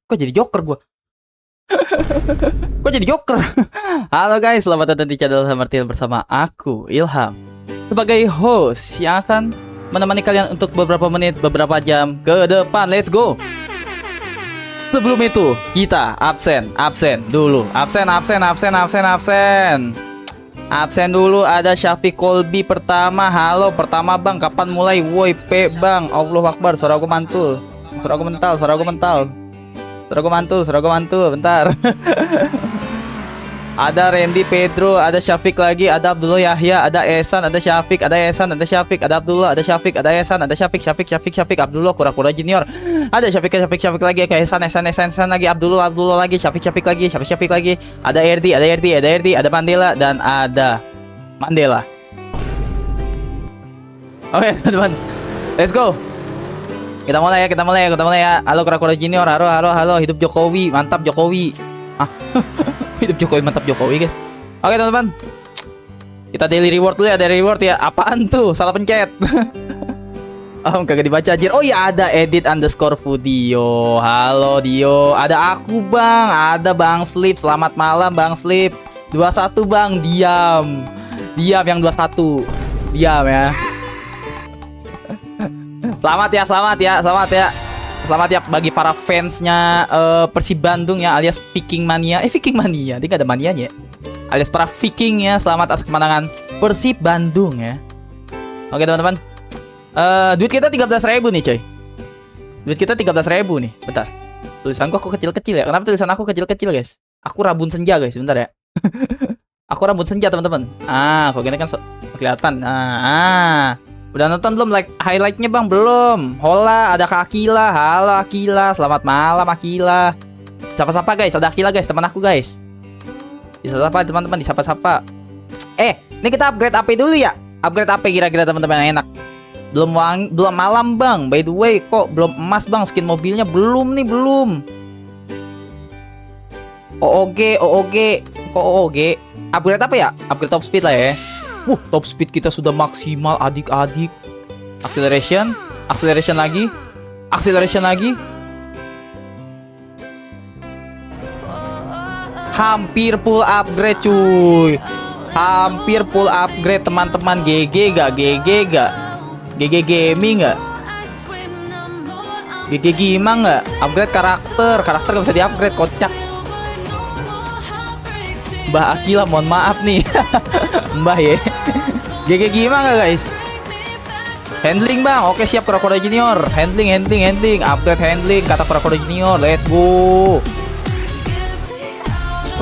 Kok jadi Joker gua? Kok jadi Joker? Halo guys, selamat datang di channel Martil bersama aku, Ilham, sebagai host yang akan menemani kalian untuk beberapa menit, beberapa jam ke depan. Let's go. Sebelum itu, kita absen dulu. Absen dulu. Ada Syafiq Kolbi pertama. Halo, pertama bang, kapan mulai? Woi P bang, Allahu Akbar. Suara gue mantul. Suara gue mantul, bentar. Ada Randy Pedro, ada Syafiq lagi, ada Abdullah Yahya, ada Esan, ada Syafiq, ada Abdullah, ada Syafiq, ada Esan, ada Syafiq, Abdullah, kura-kura junior. Ada Syafiq lagi, kayak Esan lagi, Abdullah lagi, Syafiq lagi. Ada Erdi, ada Mandela dan ada Mandela. Oke, teman-teman. Let's go. Kita mulai ya. Halo kura-kura junior, halo, hidup Jokowi, mantap Jokowi. Hidup Jokowi, mantap Jokowi, guys. Oke, teman-teman. Kita daily reward dulu ya, Apaan tuh? Salah pencet. Oh, kagak dibaca anjir. Oh iya, ada edit_Fudio. Halo Dio. Ada aku, Bang. Ada Bang Slip. Selamat malam, Bang Slip. 21, Bang. Diam yang 21. Diam ya. Selamat ya bagi para fansnya Persib Bandung ya, alias Viking Mania. Viking Mania, dia gak ada manianya ya. Alias para Viking ya, selamat atas kemenangan Persib Bandung ya. Oke teman-teman, duit kita 13.000 nih coy. Bentar, tulisanku aku kecil-kecil ya. Kenapa tulisan aku kecil-kecil guys? Aku rabun senja guys, bentar ya. Aku rabun senja teman-teman. Kok gini kan kelihatan. Udah nonton belum? Like highlightnya bang? Belum. Hola, ada Kak Akila. Halo Akila, selamat malam Akila. Sapa-sapa guys, ada Akila guys, teman aku guys. Disapa teman-teman, disapa-sapa. Ini kita upgrade AP dulu ya. Upgrade AP kira-kira teman-teman yang enak. Belum malam bang. By the way, kok belum emas bang? Skin mobilnya belum. OOG. Kok OOG? Upgrade apa ya? Upgrade top speed lah ya. Top speed kita sudah maksimal adik-adik. Acceleration lagi. Hampir full upgrade cuy. Teman-teman. GG gak? GG gaming gak? GG gimang gak? Upgrade karakter gak bisa di-upgrade, kocak. Mbah Akila, mohon maaf nih. Mbah ya. GG gimana guys? Handling bang, oke siap kura-kura junior. Handling. Upgrade handling, kata kura-kura junior. Let's go.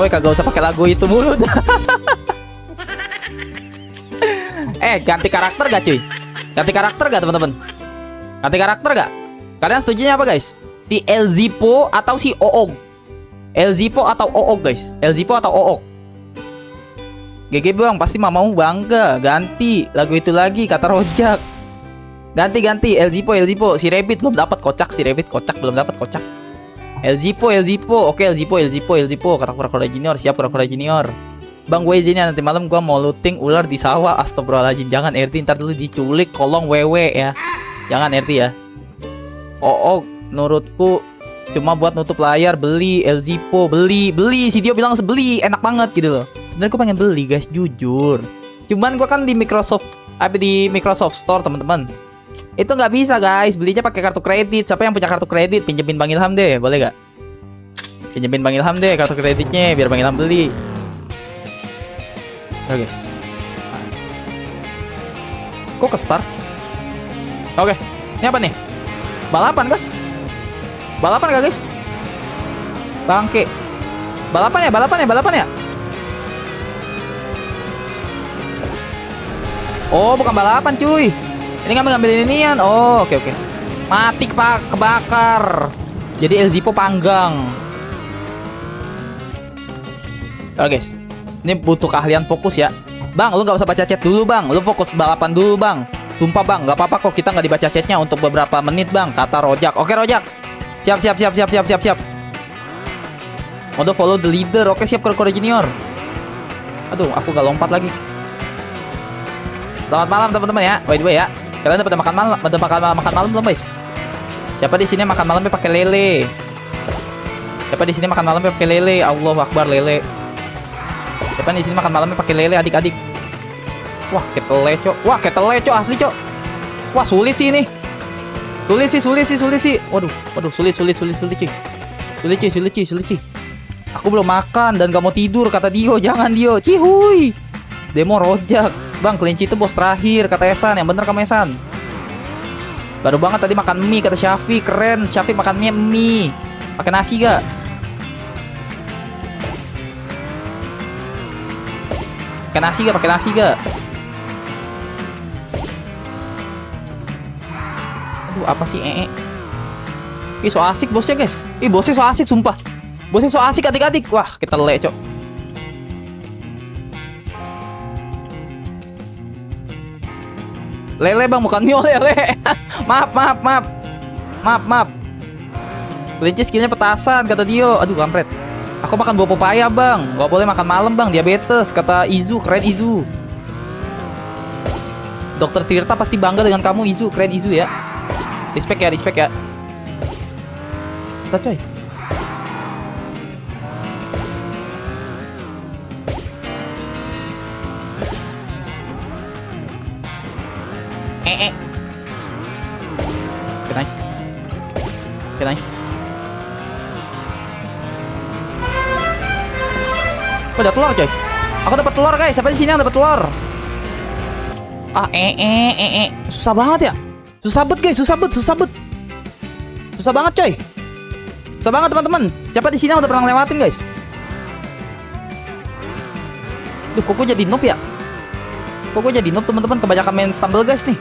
Woi, kagak usah pakai lagu itu mulu. Ganti karakter gak cuy? Ganti karakter gak teman-teman? Kalian setujunya apa guys? Si Elzipo atau si Oog? Elzipo atau Oog guys? GG bang, pasti mau bangga. Ganti lagu itu lagi, kata Rojak. Ganti Elzipo. Si Rabbit belum dapat kocak. Elzipo. Oke, Elzipo. Kata kura-kura junior, siap kura-kura junior. Bang, gue izin ya, nanti malam gua mau looting ular di sawah. Astagfirullahaladzim, jangan Erti, ntar dulu diculik, kolong wewe ya. Jangan Erti ya. Menurutku cuma buat nutup layar. Beli Elzipo, beli. Si dia bilang beli, enak banget gitu loh. Sebenarnya gue pengen beli guys, jujur. Cuman gue kan di Microsoft Store teman-teman. Itu nggak bisa guys, belinya pakai kartu kredit. Siapa yang punya kartu kredit? Pinjemin Bang Ilham deh, boleh gak? Pinjemin Bang Ilham deh kartu kreditnya, biar Bang Ilham beli. Oke guys. Kok ke start? Oke, ini apa nih? Balapan gak guys? Bangke. Balapan ya? Oh, bukan balapan cuy. Ini ngambil inian. Oh, oke. Mati pak, kebakar. Jadi Elzipo panggang. Oke guys, ini butuh keahlian fokus ya. Bang, lu gak usah baca chat dulu bang. Lu fokus balapan dulu bang. Sumpah bang, gak apa-apa kok kita gak dibaca chatnya untuk beberapa menit bang, kata Rojak. Oke Rojak. Siap. Mode follow the leader. Oke siap kura-kura junior. Aduh, aku gak lompat lagi. Selamat malam teman-teman ya. By the way ya, kalian udah makan malam belum guys? Siapa di sini makan malamnya pakai lele? Siapa di sini makan malamnya pakai lele? Allahu Akbar, lele. Siapa di sini makan malamnya pakai lele, adik-adik? Wah, ketele, Cok. Wah, ketele, Cok, asli, Cok. Wah, sulit sih ini. Sulit sih. Waduh, sulit, cuy. Sulit, cuy. Aku belum makan dan gak mau tidur, kata Dio. Jangan, Dio. Cihuy. Demo rojak. Bang, kelinci itu bos terakhir, kata Esan. Yang bener kamu, Esan. Baru banget tadi makan mie, kata Syafiq. Keren, Syafiq makan mie. Pakai nasi gak? Pakai nasi gak? Aduh, apa sih Ih, so asik bosnya, guys. Ih, bosnya so asik, sumpah. Bosnya so asik, adik-adik. Wah, kita le, Cok. Lele, Bang, bukan mio, lele. Maaf. Kelinci skillnya petasan, kata Dio. Aduh, kampret. Aku makan buah pepaya, Bang. Gak boleh makan malam, Bang. Diabetes, kata Izu. Keren, Izu. Dokter Tirta pasti bangga dengan kamu, Izu. Keren, Izu ya. Respect ya. Susah, coy. Oke, nice. Oh, ada telur, coy. Aku dapat telur, guys. Siapa di sini yang dapat telur? Susah banget ya. Susah banget, guys. Susah banget, coy. Susah banget, teman-teman. Siapa di sini yang udah pernah lewatin, guys? Duh, kok gue jadi noob ya? Teman-teman? Kebanyakan main stumble, guys, nih.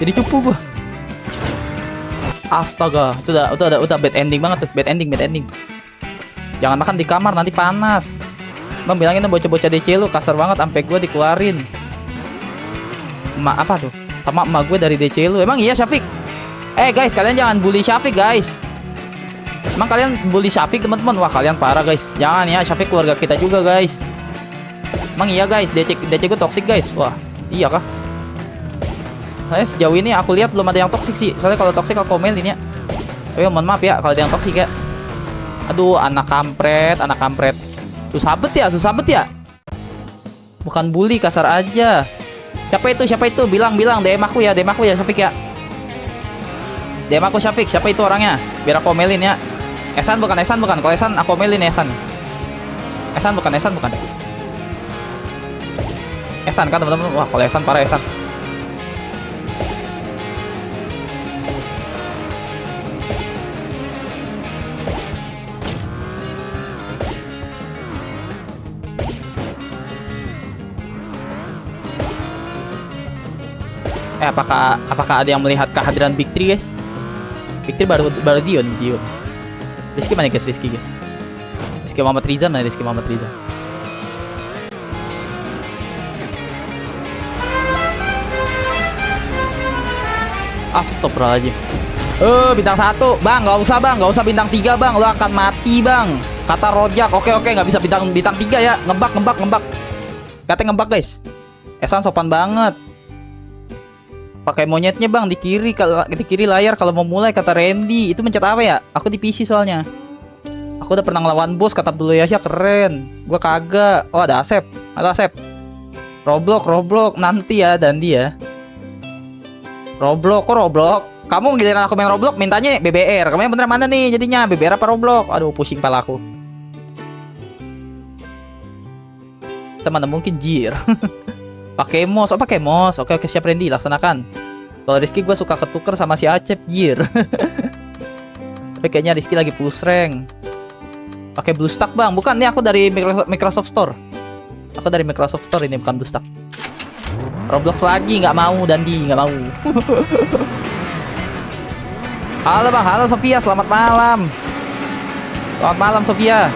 Jadi cupu gua. Astaga, itu udah bad ending banget tuh. Bad ending. Jangan makan di kamar, nanti panas. Bang, bilangin bocah-bocah DC lu kasar banget sampai gua dikeluarin. Apa tuh? Sama emak gue dari DC lu. Emang iya, Syafiq? Guys, kalian jangan bully Syafiq, guys. Emang kalian bully Syafiq, teman-teman? Wah, kalian parah, guys. Jangan ya, Syafiq keluarga kita juga, guys. Emang iya, guys, DC gue toxic, guys. Wah, iya kah? Sejauh ini aku lihat belum ada yang toksik sih. Soalnya kalau toksik aku komelin ya. Tapi mohon maaf ya kalau ada yang toksik ya. Aduh, anak kampret. Susah bet ya. Bukan bully, kasar aja. Siapa itu? Bilang DM aku ya Syafiq ya. DM aku Syafiq. Siapa itu orangnya? Biar aku komelin ya. Esan bukan. Kalau Esan aku komelin ya, Esan. Esan bukan. Esan kan, teman-teman. Wah, kalau Esan parah, Esan. Apakah ada yang melihat kehadiran Big 3, guys? Big 3 baru Dion. Rizky mana, guys? Rizky Muhammad Riza. Astagfirullahaladzim. Bintang 1. Bang, gak usah bintang 3, Bang. Lo akan mati, Bang. Kata Rojak. Oke, gak bisa bintang 3 ya. Ngebak. Katanya ngebak, guys. Esan sopan banget. Pakai monyetnya, Bang, di kiri layar kalau mau mulai, kata Randy. Itu mencet apa ya? Aku di PC soalnya. Aku udah pernah ngelawan bos, kata Abdul Yahya. Keren. Gua kagak. Oh, ada Asep. Halo, Asep. Roblox nanti ya, Dandi ya. Roblox. Kamu ngeliatin aku main Roblox, mintanya BBR. Kamu yang bener mana nih jadinya? BBR apa Roblox? Aduh, pusing pala aku. Sama mungkin Jir. Pakai mos. Oke, siap, Randy, laksanakan. Kalau Rizky gue suka ketuker sama si Acep, Jir. Tapi kayaknya Rizky lagi push rank. Pakai BlueStack, Bang. Bukan, nih aku dari Microsoft Store. Ini bukan BlueStack. Roblox lagi, nggak mau, Dandi, nggak mau. Halo, Bang. Halo, Sofia. Selamat malam. Sofia.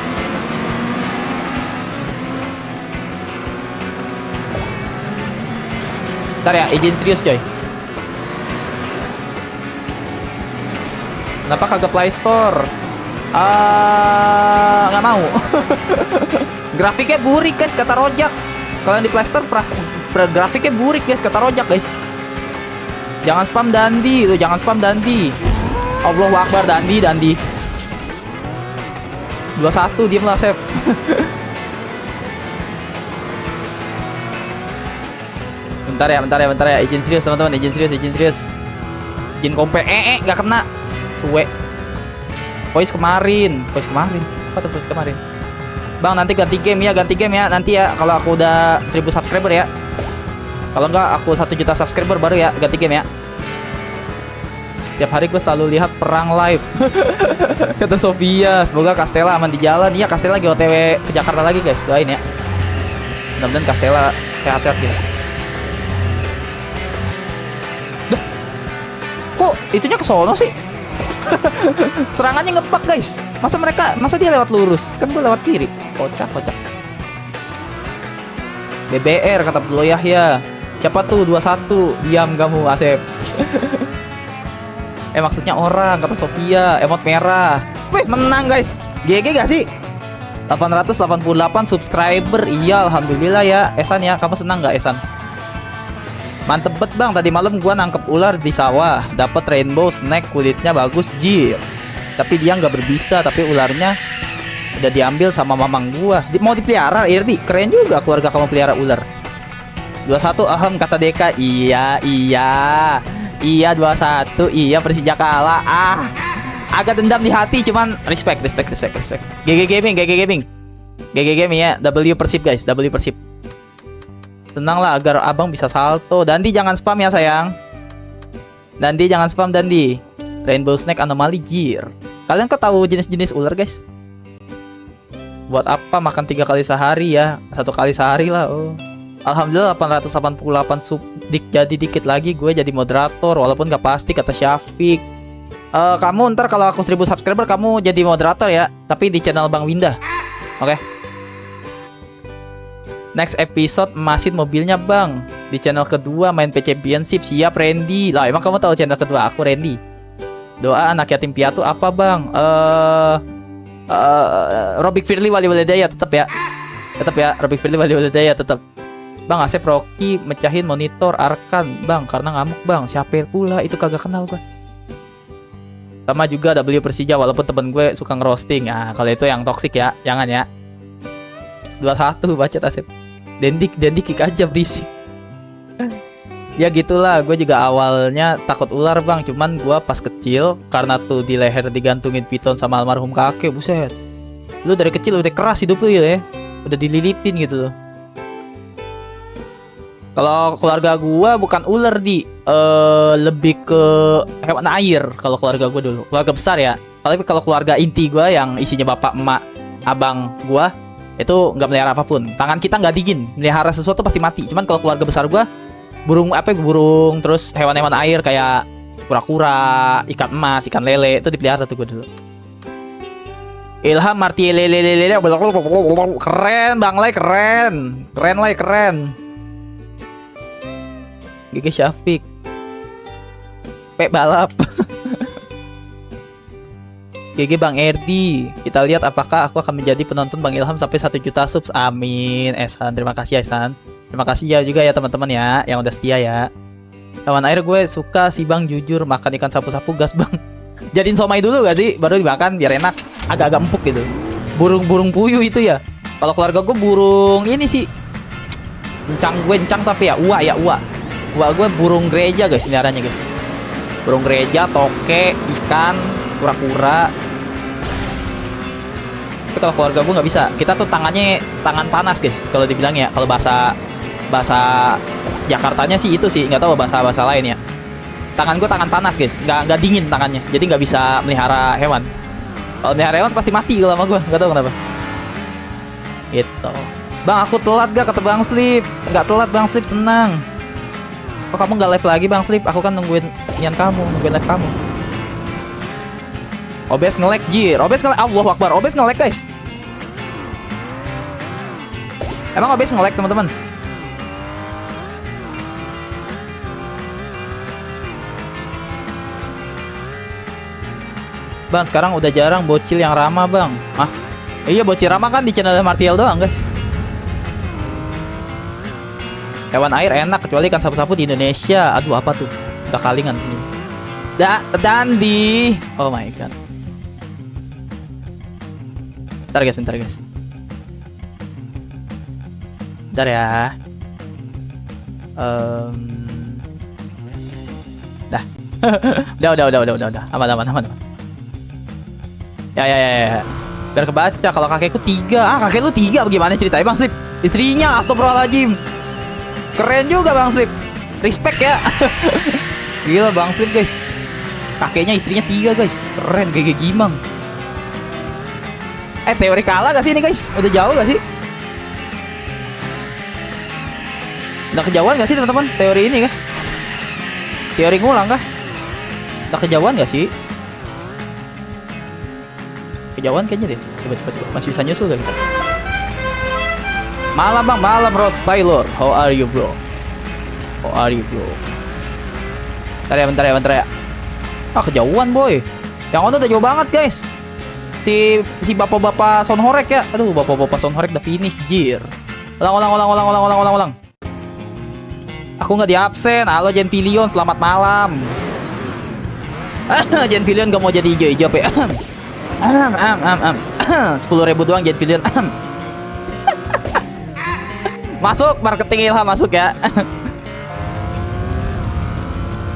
Ntar ya, izin serius, coy. Kenapa kagak Play Store? Nggak mau. Grafiknya burik, guys, kata Rojak. Kalau di Play Store grafiknya burik, guys, kata Rojak, guys. Jangan spam Dandi, Allahu Akbar, Dandi. 21, diem lah, Sep. Bentar ya. Izin serius, teman-teman. Izin serius. Izin kompe. Nggak kena. Tuwe. Voice kemarin. Apa tuh voice kemarin? Bang, nanti ganti game ya. Nanti ya, kalau aku udah 1000 subscriber ya. Kalau enggak, aku 1 juta subscriber baru ya ganti game ya. Tiap hari gue selalu lihat perang live. Kata Sofia, semoga Castella aman di jalan. Iya, Castella lagi OTW ke Jakarta lagi guys, doain ya. Mudah-mudahan Castella sehat-sehat guys. Duh, kok itunya ke sono sih? Serangannya ngebug guys. Masa dia lewat lurus? Kan gue lewat kiri. Kocak. BBR kata Abdullah Yahya. Siapa tuh 21? Diam kamu, Asep. Maksudnya orang, kata Sophia. Emot merah. Wih, menang guys. GG gak sih? 888 subscriber. Iya, alhamdulillah ya. Esan ya, kamu senang gak Esan? Mantep bet bang, tadi malam gua nangkep ular di sawah. Dapat rainbow snack, kulitnya bagus, jir. Tapi dia nggak berbisa, tapi ularnya udah diambil sama mamang gua. Mau dipelihara, Irdi. Keren juga keluarga kamu pelihara ular. 21 ahem kata Deka. Iya 21. Iya, Persija kalah. Agak dendam di hati, cuman respect. GG Gaming ya. W Persib guys, W Persib. Senang lah agar abang bisa salto. Dandi jangan spam ya sayang. Dandi jangan spam Dandi. Rainbow snack anomali jir. Kalian kok tahu jenis-jenis ular guys? Buat apa makan 3 kali sehari ya? 1 kali sehari lah. Oh. Alhamdulillah 888 subdik jadi dikit lagi gue jadi moderator. Walaupun gak pasti kata Syafiq. Kamu ntar kalau aku 1000 subscriber kamu jadi moderator ya. Tapi di channel Bang Winda. Oke. Next episode emasin mobilnya bang. Di channel kedua main PC Championship. Siap Randy. Lah emang kamu tahu channel kedua aku Randy. Doa anak yatim piatu apa bang? Robik Firly Wali Walidaya tetap ya. Robik Firly Wali Walidaya tetap. Bang Asep Rocky mecahin monitor Arkan bang karena ngamuk bang. Siapa pula itu kagak kenal gue. Sama juga W Persija walaupun temen gue suka ngerosting. Nah kalau itu yang toksik ya. Jangan ya. 21 baca Asep. Dendi kick aja berisik. Ya gitulah, gue juga awalnya takut ular bang. Cuman gue pas kecil karena tuh di leher digantungin piton sama almarhum kakek. Buset, lu dari kecil udah keras hidup lu ya. Udah dililitin gitu loh. Kalau keluarga gue bukan ular lebih ke hewan air. Kalau keluarga gue dulu, keluarga besar ya. Tapi kalau keluarga inti gue yang isinya bapak, emak, abang gue itu nggak melihara apapun. Tangan kita nggak dingin, melihara sesuatu pasti mati. Cuman kalau keluarga besar gua burung terus hewan-hewan air kayak kura-kura, ikan emas, ikan lele itu dipelihara tuh gua dulu. Ilham Marti lele keren bang Lai, keren GG Syafiq balap. GG Bang Erdi. Kita lihat apakah aku akan menjadi penonton Bang Ilham sampai 1 juta subs. Amin. Esan, terima kasih Esan. Terima kasih ya juga ya teman-teman ya yang udah setia ya. Hewan air gue suka sih bang, jujur makan ikan sapu-sapu gas bang. Jadiin somai dulu gak sih baru dimakan biar enak. Agak-agak empuk gitu. Burung puyuh itu ya. Kalau keluarga gue burung ini sih. Encang tapi ya Uwa gue burung gereja guys, peliharanya guys. Burung gereja, toke, ikan, kura-kura. Tapi kalau keluarga gue nggak bisa. Kita tuh tangan panas guys. Kalau dibilang ya, kalau bahasa Jakartanya sih itu sih, nggak tahu bahasa lain ya. Tangan gue tangan panas guys, nggak dingin tangannya. Jadi nggak bisa melihara hewan. Kalau melihara hewan pasti mati kalau sama gue, nggak tahu kenapa. Gitu. Bang aku telat gak kata Bang Slip? Nggak telat Bang Slip, tenang. Kok kamu nggak live lagi Bang Slip? Aku kan nungguin live kamu. OBS nge-lag jir. OBS nge-lag. Allahu Akbar. OBS nge-lag guys. Emang OBS nge-lag teman-teman? Bang sekarang udah jarang bocil yang ramah bang. Iya bocil ramah kan di channel Martial doang guys. Hewan air enak kecuali ikan sapu-sapu di Indonesia. Aduh apa tuh? Udah kalingan ini. Dandi. Oh my god. Bentar guys, bentar guys. Bentar ya. Dah. udah. Aman. Ya. Biar kebaca kalau kakekku 3. Kakek lu 3 bagaimana ceritanya Bang Slip? Istrinya astagfirullahaladzim. Keren juga Bang Slip. Respect ya. Gila Bang Slip guys. Kakeknya istrinya 3 guys. Keren GG Gimang. Teori kalah gak sih ini guys? Udah jauh gak sih? Udah kejauhan gak sih teman-teman? Teori ini kah? Teori ngulang kah? Udah kejauhan gak sih? Kejauhan kayaknya deh. Coba. Masih bisa nyusul gak kita? Malam bang, malam Ross Taylor. How are you bro? Bentar ya. Kejauhan boy. Yang itu udah jauh banget guys. Si bapak-bapak Soundhorek ya. Aduh, bapak-bapak Soundhorek udah finish jir. Ulang. Aku nggak di absen. Halo Genpilion, selamat malam. Genpilion gak mau jadi hijau-hijau ya. 10.000 doang Genpilion. Masuk marketing Ilham, masuk ya.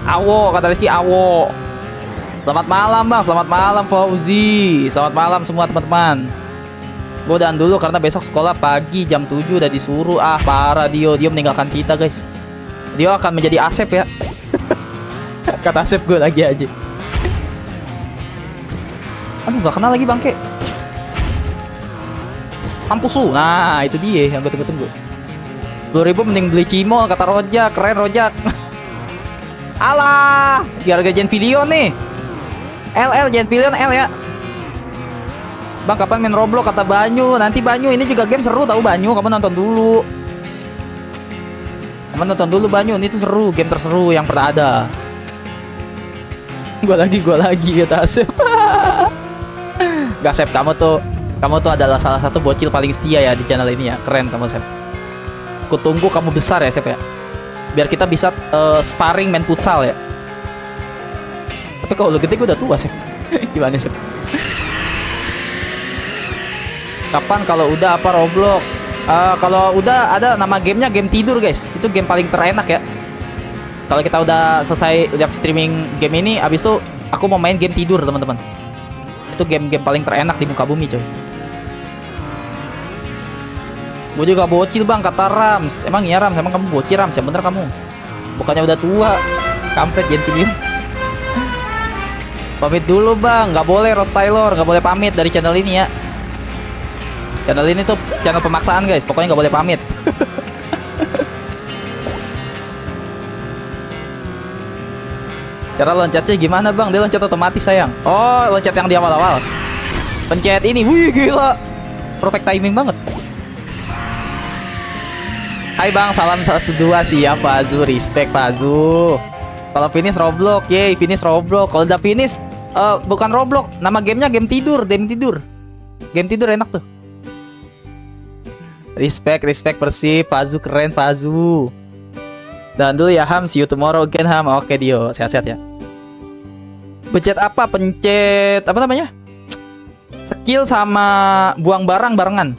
Awo, kata Rizky, awo. Selamat malam bang, selamat malam Fauzi. Selamat malam semua teman-teman. Gue udahan dulu karena besok sekolah pagi jam 7 udah disuruh. Parah Dio meninggalkan kita guys. Dio akan menjadi Asep ya. Kata Asep gue lagi aja. Aduh gak kenal lagi bangke. Mampus lu. Nah itu dia yang gue tunggu-tunggu. 10.000 mending beli Cimol kata Rojak. Keren Rojak. Alah, harga Genpilion nih. LL Genpilion L ya. Bang kapan main Roblox kata Banyu. Nanti Banyu, ini juga game seru tahu Banyu. Kamu nonton dulu. Banyu, ini tuh seru, game terseru yang pernah ada. Gua lagi kata Asep. Gak Sep, kamu tuh adalah salah satu bocil paling setia ya di channel ini ya. Keren kamu Sep. Aku tunggu kamu besar ya Sep ya. Biar kita bisa sparring main futsal ya. Tapi kalau lu gede gue udah tua Sep. Gimana Sep? Kapan kalau udah apa Roblox? Kalau udah ada nama gamenya game tidur guys. Itu game paling terenak ya. Kalau kita udah selesai live streaming game ini, abis itu aku mau main game tidur teman-teman. Itu game paling terenak di muka bumi coy. Gue juga bocil bang kata Rams. Emang iya Rams? Emang kamu bocil Rams? Yang bener kamu. Bukannya udah tua. Kampret Genpilion. Pamit dulu bang. Gak boleh Ross Taylor. Gak boleh pamit dari channel ini ya. Channel ini tuh channel pemaksaan guys. Pokoknya gak boleh pamit. Cara loncatnya gimana bang? Dia loncat otomatis sayang. Oh loncat yang di awal-awal. Pencet ini. Wih gila. Perfect timing banget. Hai bang, salam 12 siap Fazu, respect Fazu. Kalau finish Roblox, yey finish Roblox. Kalau udah finish, bukan Roblox, nama gamenya game tidur. Game tidur enak tuh. Respect Persib, Fazu keren Fazu. Dan dulu ya Ham, see you tomorrow again Ham. Oke Dio, sehat-sehat ya. Pencet apa? Pencet apa namanya? Skill sama buang barang barengan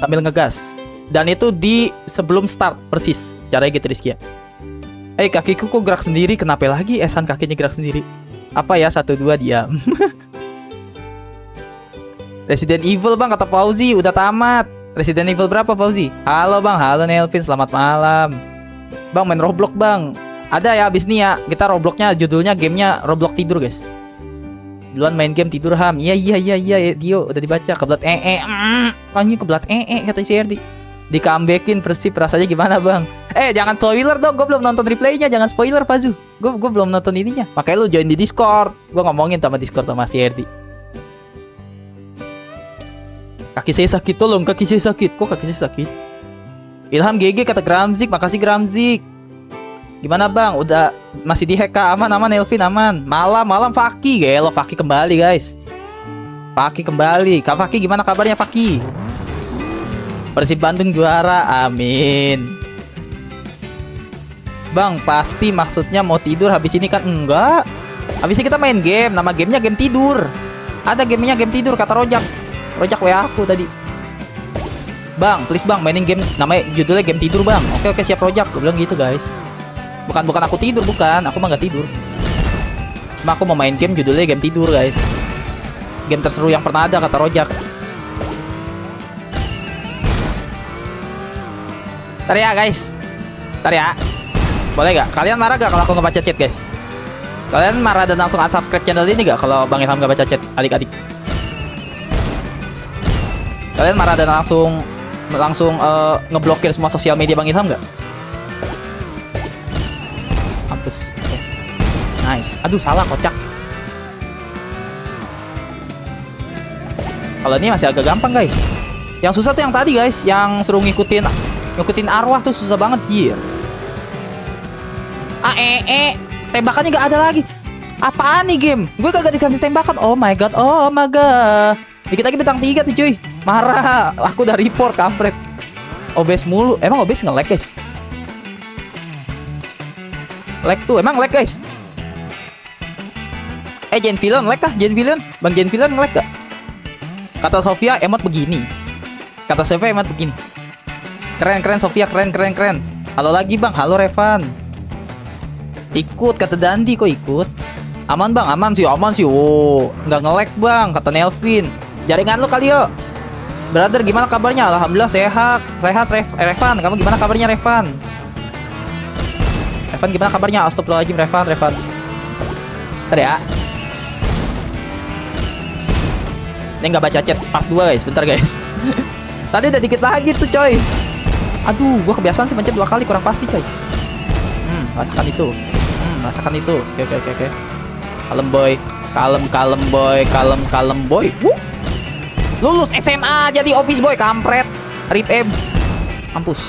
sambil ngegas. Dan itu di sebelum start persis. Caranya gitu Rizky ya. Kakiku kok gerak sendiri. Kenapa lagi Esan kakinya gerak sendiri? Apa ya 1 2 diam. Resident Evil bang kata Fauzi udah tamat. Resident Evil berapa Fauzi? Halo bang, halo Nelvin, selamat malam. Bang main Roblox bang. Ada ya abis nih ya. Kita Robloxnya judulnya gamenya Roblox tidur guys. Duluan main game tidur Ham. Iya Dio udah dibaca. Kebelat Panggil kebelat kata si Erdi. Di comebackin Persib rasanya gimana bang? Jangan spoiler dong, gue belum nonton replaynya. Jangan spoiler Fazu. Gue belum nonton ininya. Makanya lu join di Discord. Gue ngomongin sama Discord sama si Erdi. Kaki saya sakit, tolong kaki saya sakit. Kok kaki saya sakit? Ilham GG kata Gramzik. Makasih Gramzik. Gimana bang? Udah masih di hack kah? Aman Elvin aman. Malam Faki. Gelo Faki kembali guys. Faki kembali. Kak Faki gimana kabarnya Faki? Persib Bandung juara, amin. Bang, pasti maksudnya mau tidur habis ini kan? Enggak. Habis ini kita main game, nama gamenya game tidur. Ada gamenya game tidur kata Rojak. Rojak WA aku tadi. Bang, please bang, mainin game, namanya judulnya game tidur bang. Oke siap Rojak, gue bilang gitu guys. Bukan aku tidur, bukan, aku mah nggak tidur. Cuma aku mau main game judulnya game tidur guys. Game terseru yang pernah ada kata Rojak. Ntar ya guys, ntar ya. Boleh gak? Kalian marah gak kalau aku ngebaca chat guys? Kalian marah dan langsung unsubscribe channel ini gak kalau Bang Ilham gak baca chat adik-adik? Kalian marah dan langsung ngeblokir semua sosial media Bang Ilham gak? Hapus. Okay. Nice. Aduh salah kocak. Kalau ini masih agak gampang guys. Yang susah tuh yang tadi guys, yang suruh ngikutin arwah tuh susah banget jir. Tembakannya gak ada lagi. Apaan nih game? Gue kagak dikasih tembakan. Oh my god. Dikit lagi bintang 3 tuh cuy. Marah. Aku udah report kampret. OBS mulu. Emang OBS nge-lag guys? Lag tuh. Emang lag guys? Genvillion lag kah? Genvillion? Bang Genvillion nge-lag gak? Kata Sofia emot begini. Keren Sofia, keren. Halo lagi bang, halo Revan. Ikut kata Dandi, kok ikut? Aman bang, aman sih. Oh, nggak nge-lag bang, kata Nelvin. Jaringan lu kali yo. Brother gimana kabarnya? Alhamdulillah sehat. Revan, kamu gimana kabarnya Revan? Revan gimana kabarnya? Astagfirullahaladzim Revan. Bentar ya. Ini nggak baca chat part 2 guys, bentar guys. Tadi udah dikit lagi tuh coy. Aduh, gua kebiasaan sih mencet 2 kali, kurang pasti coy. Rasakan itu. Oke. Kalem boy. Lulus SMA jadi office boy, kampret. Rip Mampus.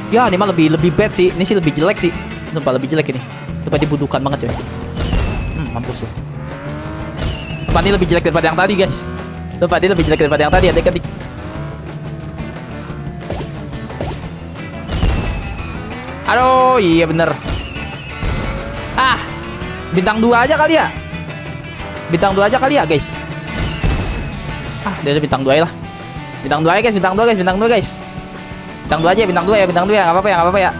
Ya, ini mah lebih bad sih. Ini sih lebih jelek sih. Sumpah lebih jelek ini. Coba dibudukan banget coy. Mampus lu. Ini lebih jelek daripada yang tadi guys. Dia lebih jelek daripada yang tadi adik-adik. Aduh, iya bener. Bintang 2 aja kali ya. Guys. Dia ada bintang 2 lah. Bintang 2 guys. Bintang 2 aja, bintang 2 ya. Enggak apa-apa ya.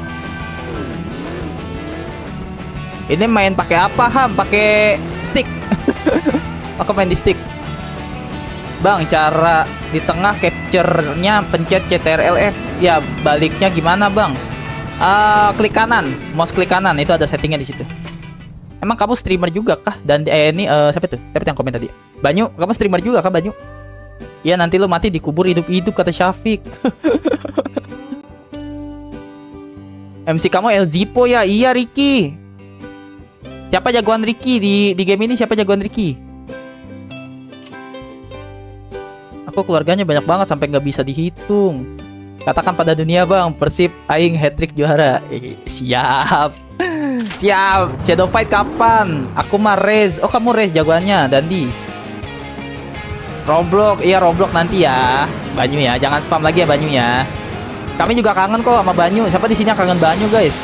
Ini main pakai apa, Ham? Pakai stick. Aku main di stick. Bang, cara di tengah capture-nya pencet CTRL-F. Ya, baliknya gimana, Bang? Klik kanan, mouse klik kanan, itu ada settingnya di situ. Emang kamu streamer juga kah? Dan ini siapa tuh yang komen tadi? Banyu, kamu streamer juga kah Banyu? Iya, nanti lu mati dikubur hidup-hidup kata Syafiq. MC kamu El Zipo ya? Iya Ricky. Siapa jagoan Ricky di game ini? Siapa jagoan Ricky? Aku keluarganya banyak banget sampai nggak bisa dihitung. Katakan pada dunia bang, Persib aing hat-trick juara. Siap. Shadow fight kapan? Aku mah Rez. Oh kamu Rez jagoannya, Dandi. Roblox, iya Roblox nanti ya. Banyu ya, jangan spam lagi ya Banyu ya. Kami juga kangen kok sama Banyu. Siapa di sini yang kangen Banyu guys?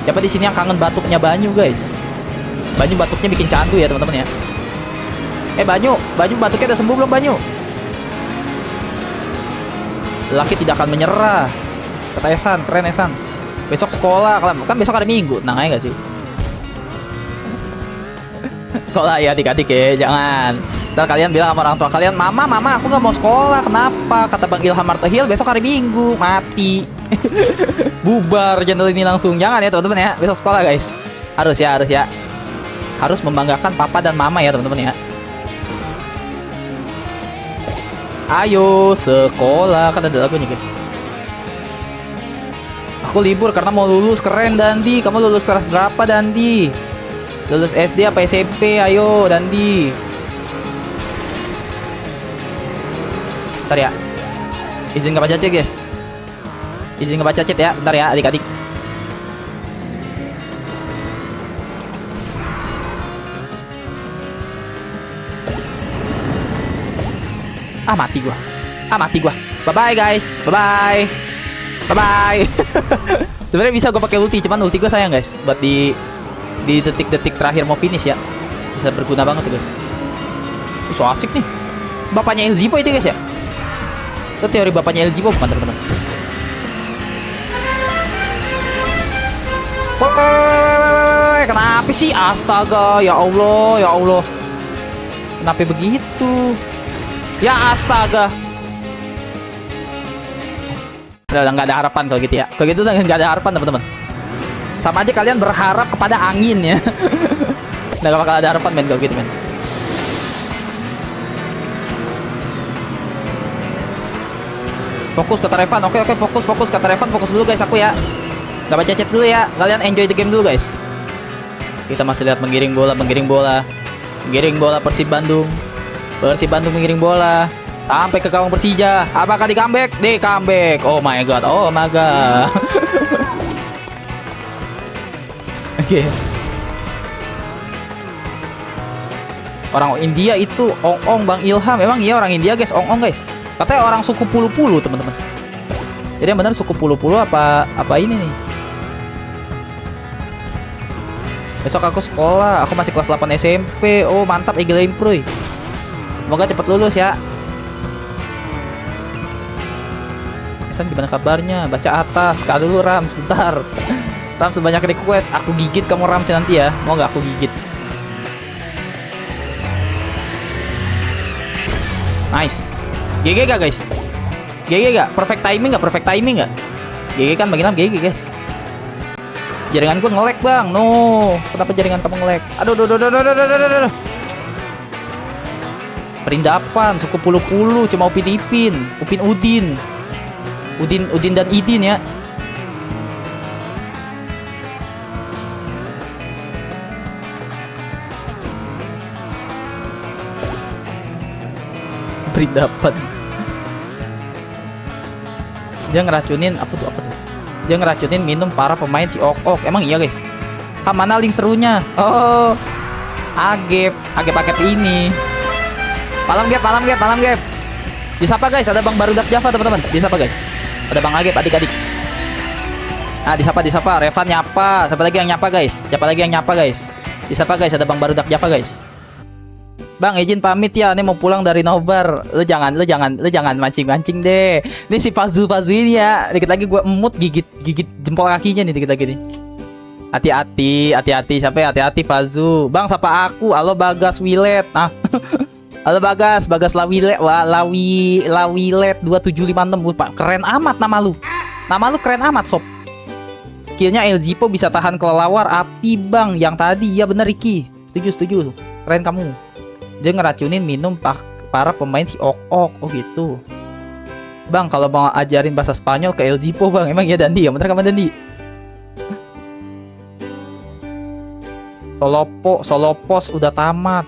Siapa di sini yang kangen batuknya Banyu guys? Banyu batuknya bikin candu ya teman-teman ya. Banyu batuknya udah sembuh belum Banyu? Laki tidak akan menyerah. Kata Esan, keren Esan. Besok sekolah, kan besok ada minggu. Tenang aja gak sih? Sekolah ya adik-adik ya, jangan. Ntar kalian bilang sama orang tua kalian, Mama aku gak mau sekolah. Kenapa? Kata Bang Ilham Martahil, besok hari minggu. Mati. Bubar channel ini langsung. Jangan ya teman-teman ya, besok sekolah guys. Harus ya. Harus membanggakan papa dan mama ya teman-teman ya. Ayo sekolah, kan ada lagunya guys. Aku libur karena mau lulus. Keren Dandi, kamu lulus kelas berapa Dandi? Lulus SD apa SMP? Ayo Dandi. Bentar ya, izin ngebaca chat guys. Izin ngebaca chat ya, bentar ya adik-adik. Mati gua. Bye guys. Bye. Sebenarnya bisa gua pakai ulti, cuman ulti gua sayang guys buat di detik-detik terakhir mau finish ya. Bisa berguna banget tuh guys. So asik nih. bapaknya El Zipo itu guys ya? Itu teori bapaknya El Zipo bukan teman-teman? Woi, kenapa sih? Astaga, ya Allah, ya Allah. Kenapa begitu? Ya astaga. Udah nggak ada harapan kalau gitu ya. Kalau gitu udah nggak ada harapan teman-teman. Sama aja kalian berharap kepada angin ya. Nggak bakal ada harapan men kalau gitu men. Fokus kata Revan. Oke, fokus kata Revan. Fokus dulu guys aku ya. Gak baca chat dulu ya. Kalian enjoy the game dulu guys. Kita masih lihat menggiring bola. Menggiring bola Persib Bandung. Persib Bandung menggiring bola sampai ke gawang Persija. Apakah di comeback? Di comeback. Oh my god. Oke. Orang India itu ong-ong Bang Ilham. Emang iya orang India guys, ong-ong guys. Katanya orang suku Pulu-Pulu teman-teman. Jadi yang benar suku Pulu-Pulu apa ini nih? Besok aku sekolah, aku masih kelas 8 SMP. Oh mantap Eagle Improy. Semoga cepat lulus ya. Esan gimana kabarnya? Baca atas. Kak dulu Ram, sebentar. Ram sebanyak request, aku gigit kamu Ram sih nanti ya. Mau nggak aku gigit? Nice. GG gak guys? GG gak? Perfect timing gak? GG kan bagi 6 GG guys. Jaringan gue nge-lag bang. No, kenapa jaringan kamu nge-lag? Aduh. Perindapan suku Pulu-Pulu cuma Upin Udin dan Idin ya. Perindapan. Dia ngeracunin apa tuh? Dia ngeracunin minum para pemain si Ok. Emang iya guys? Mana link serunya? Oh, Agep ini. Malam gap. Disapa guys, ada Bang Barudak Java teman-teman. Disapa guys. Ada Bang Agep adik-adik. Nah, disapa. Revan nyapa. Siapa lagi yang nyapa guys? Disapa guys, ada Bang Barudak Java guys. Bang izin pamit ya, ini mau pulang dari nobar. Lu jangan mancing deh. Ini si Pazu ini ya. Dikit lagi gue emut gigit jempol kakinya nih dikit lagi nih. Hati-hati siapa ya? Hati-hati Pazu. Bang sapa aku. Halo Bagas Wilet. Nah. Halo Bagas Lawilet 2756. Pak, keren amat nama lu. Nama lu keren amat sob. Skillnya El Zipo bisa tahan kelelawar api bang. Yang tadi ya bener Ricky. Setuju. Keren kamu. Dia ngeracunin minum para pemain si Ok. Oh gitu. Bang kalau mau ajarin bahasa Spanyol ke El Zipo bang. Emang iya Dandi ya? Bener kan Dandi? Solopos udah tamat.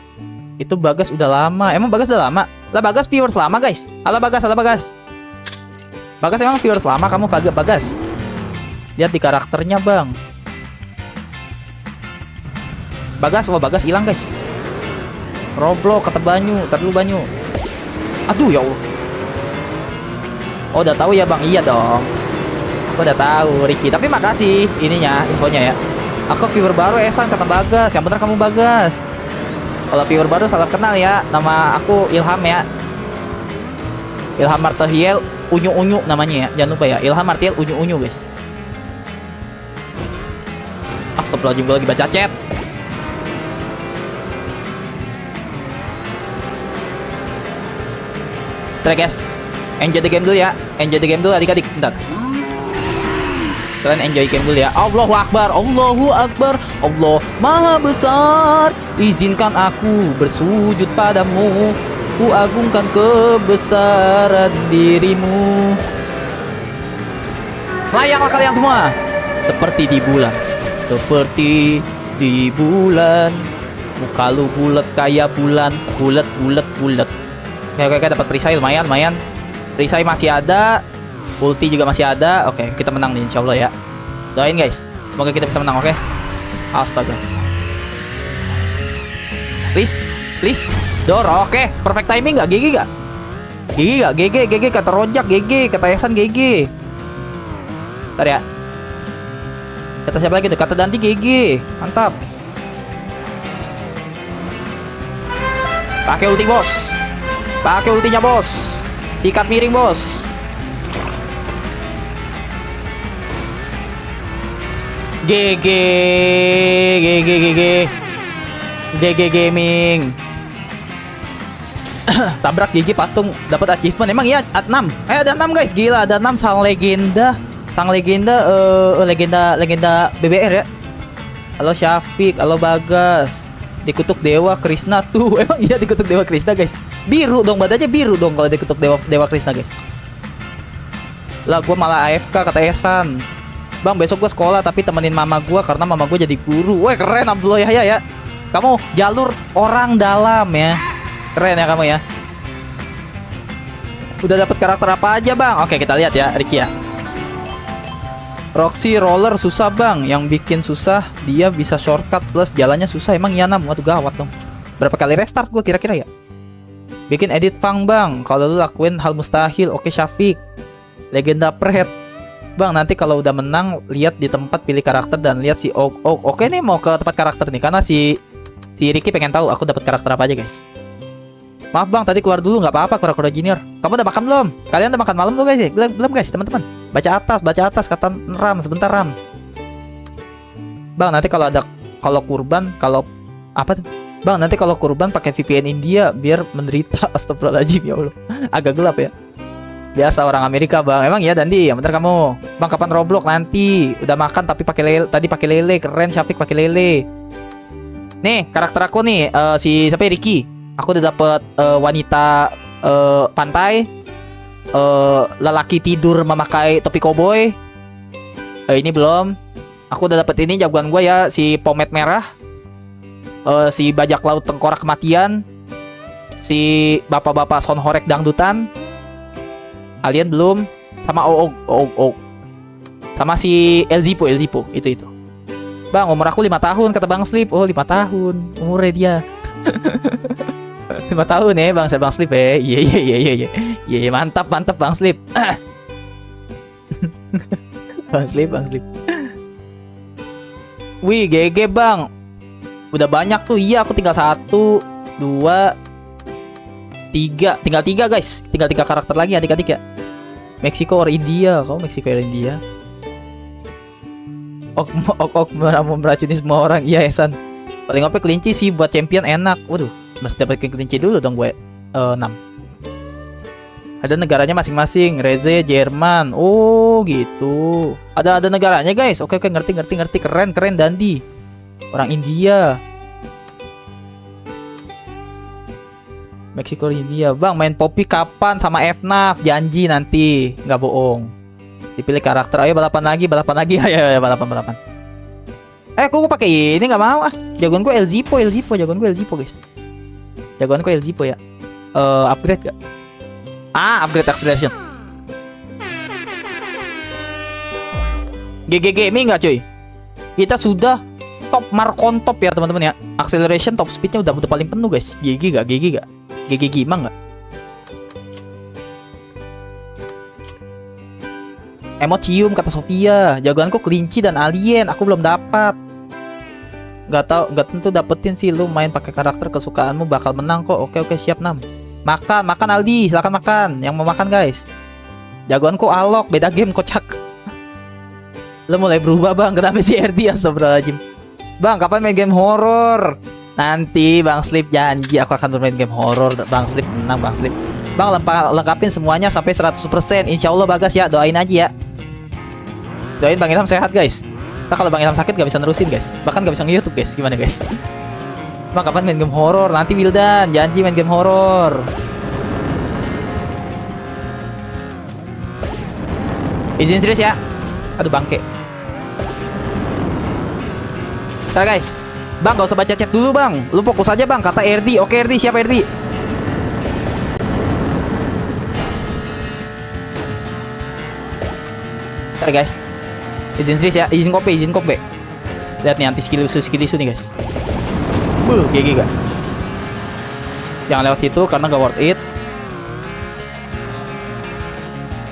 Itu Bagas udah lama. Emang Bagas udah lama? Lah Bagas viewers lama guys. Halo Bagas. Bagas emang viewers lama kamu Bagas. Lihat di karakternya bang. Bagas hilang guys. Roblox kata Banyu, tar dulu Banyu. Aduh ya Allah. Oh udah tahu ya bang, iya dong. Aku udah tahu Ricky, tapi makasih ininya, infonya ya. Aku viewer baru Esan kata Bagas, yang bener kamu Bagas. Kalau viewer baru salam kenal ya, nama aku Ilham ya. Ilham Martial Unyu namanya ya, jangan lupa ya. Ilham Martial Unyu guys. Astagfirullahaladzim, gue lagi baca chat. Oke guys, enjoy the game dulu ya. Adik-adik, bentar. Kalian enjoy game dulu ya. Allahu Akbar. Allah Maha Besar. Izinkan aku bersujud padamu. Ku agungkan kebesaran dirimu. Layaklah kalian semua. Seperti di bulan. Muka lu bulat kayak bulan. Bulat. Oke, dapat perisai lumayan. Perisai masih ada, ulti juga masih ada. Oke, kita menang nih insyaallah ya. Doain guys, semoga kita bisa menang. Oke. Astaga. Please. Dor. Oke, perfect timing gak? GG kata Rojak, GG kata Esan, GG. Bentar ya. Kata siapa lagi tuh? Kata Danti, GG. Mantap. Pakai ulti bos. Pakai ultinya, bos. Sikat miring, bos. GG Gaming. Tabrak gigi patung dapat achievement. Emang iya 6. Ada 6 guys. Gila, ada 6 sang legenda. Legenda BBR ya. Halo Syafiq, halo Bagas. Dikutuk Dewa Krishna tuh. Emang iya dikutuk Dewa Krishna guys. Biru dong, badannya biru dong kalau dikutuk Dewa Krishna guys. Lah gua malah AFK kata Esan. Bang, besok gua sekolah tapi temenin mama gua karena mama gua jadi guru. Wah, keren Abdullah ya. Kamu jalur orang dalam ya. Keren ya kamu ya. Udah dapat karakter apa aja, Bang? Oke, kita lihat ya, Ricky ya. Roxy Roller susah, Bang. Yang bikin susah dia bisa shortcut plus jalannya susah. Emang iya 6. Waduh, gawat dong. Berapa kali restart gua kira-kira ya? Bikin edit Fang, Bang. Kalau lu lakuin hal mustahil. Oke, Syafiq. Legenda Perhead. Bang, nanti kalau udah menang lihat di tempat pilih karakter dan lihat si Oke nih mau ke tempat karakter nih karena si Ricky pengen tahu aku dapat karakter apa aja, guys. Maaf Bang, tadi keluar dulu, nggak apa-apa, kura-kura junior. Kamu udah makan belum? Kalian udah makan malam belum guys? Belum guys, teman-teman. Baca atas kata Rams, sebentar Rams. Bang, nanti kalau kurban, Bang, nanti kalau kurban pakai VPN India biar menderita. Astagfirullahaladzim, ya Allah. Agak gelap ya. Biasa orang Amerika, Bang. Emang iya Dandi, bentar kamu. Bang, kapan Roblox nanti? Udah makan tapi pakai lele. Tadi pakai lele, keren Syafiq pakai lele. Nih, karakter aku nih, si siapa ya, Ricky. Aku udah dapet wanita pantai, lelaki tidur memakai topi koboi. Ini belum. Aku udah dapet ini jagoan gue ya, si Pomet Merah, si Bajak Laut Tengkorak Kematian, si bapak-bapak Sonhorek Dangdutan. Alien belum, sama sama si Elzipo itu. Bang, umur aku 5 tahun kata Bang Slip. Oh, 5 tahun umurnya dia. 5 tahun ya Bang Slip ya. Iya, mantap Bang Slip. Bang Slip. Wih, GG Bang. Udah banyak tuh. Iya, aku tinggal 1 2 3. Tinggal 3 guys. Tinggal 3 karakter lagi adik-adik ya. Meksiko or India. Kamu Meksiko or India? Ok mau meracuni semua orang. Iya Esan. Paling OP kelinci sih buat champion enak. Waduh, mesti dapat kelinci dulu dong gue. 6. Ada negaranya masing-masing. Reze, Jerman. Oh gitu. Ada negaranya guys. Oke, ngerti. Keren Dandi. Orang India. Meksiko India. Bang, main Poppy kapan sama FNAF? Janji nanti, nggak bohong. Dipilih karakter. Ayo balapan lagi. Ayo balapan. Aku pakai ini nggak mau ah. Jagoan gue Elzipo guys. Jagoan gue Elzipo ya. Upgrade gak? Upgrade acceleration. GG Gaming nggak cuy? Kita sudah top Markon top ya teman-teman ya. Acceleration top speednya udah paling penuh guys. GG gak? GG gimang gak? Emocium kata Sofia. Jagoanku kelinci dan alien. Aku belum dapat. Gak tentu dapetin sih. Lu main pakai karakter kesukaanmu bakal menang kok. Oke siap 6. Makan Aldi, silakan makan. Yang mau makan guys. Jagoanku Alok, beda game kocak. Lu mulai berubah Bang. Kenapa sih RD ya Astagfirullahaladzim. Bang, kapan main game horror? Nanti Bang Slip janji aku akan bermain game horror. Bang Slip menang Bang Slip. Bang, lengkapin semuanya sampai 100%. Insya Allah Bagas ya, doain aja ya. Doain Bang Ilham sehat guys. Nah, kalau Bang Ilham sakit gak bisa nerusin guys. Bahkan gak bisa nge-youtube guys. Gimana guys? Bang, kapan main game horror? Nanti Wildan, janji main game horror. Izin serius ya. Aduh bangke. Nah guys, Bang gak usah baca chat dulu Bang. Lu fokus aja Bang, kata RD. Oke RD, siap RD. Ntar guys, izin serius ya, izin kopi. Lihat nih anti skill isu nih guys. GG gak? Jangan lewat situ karena gak worth it.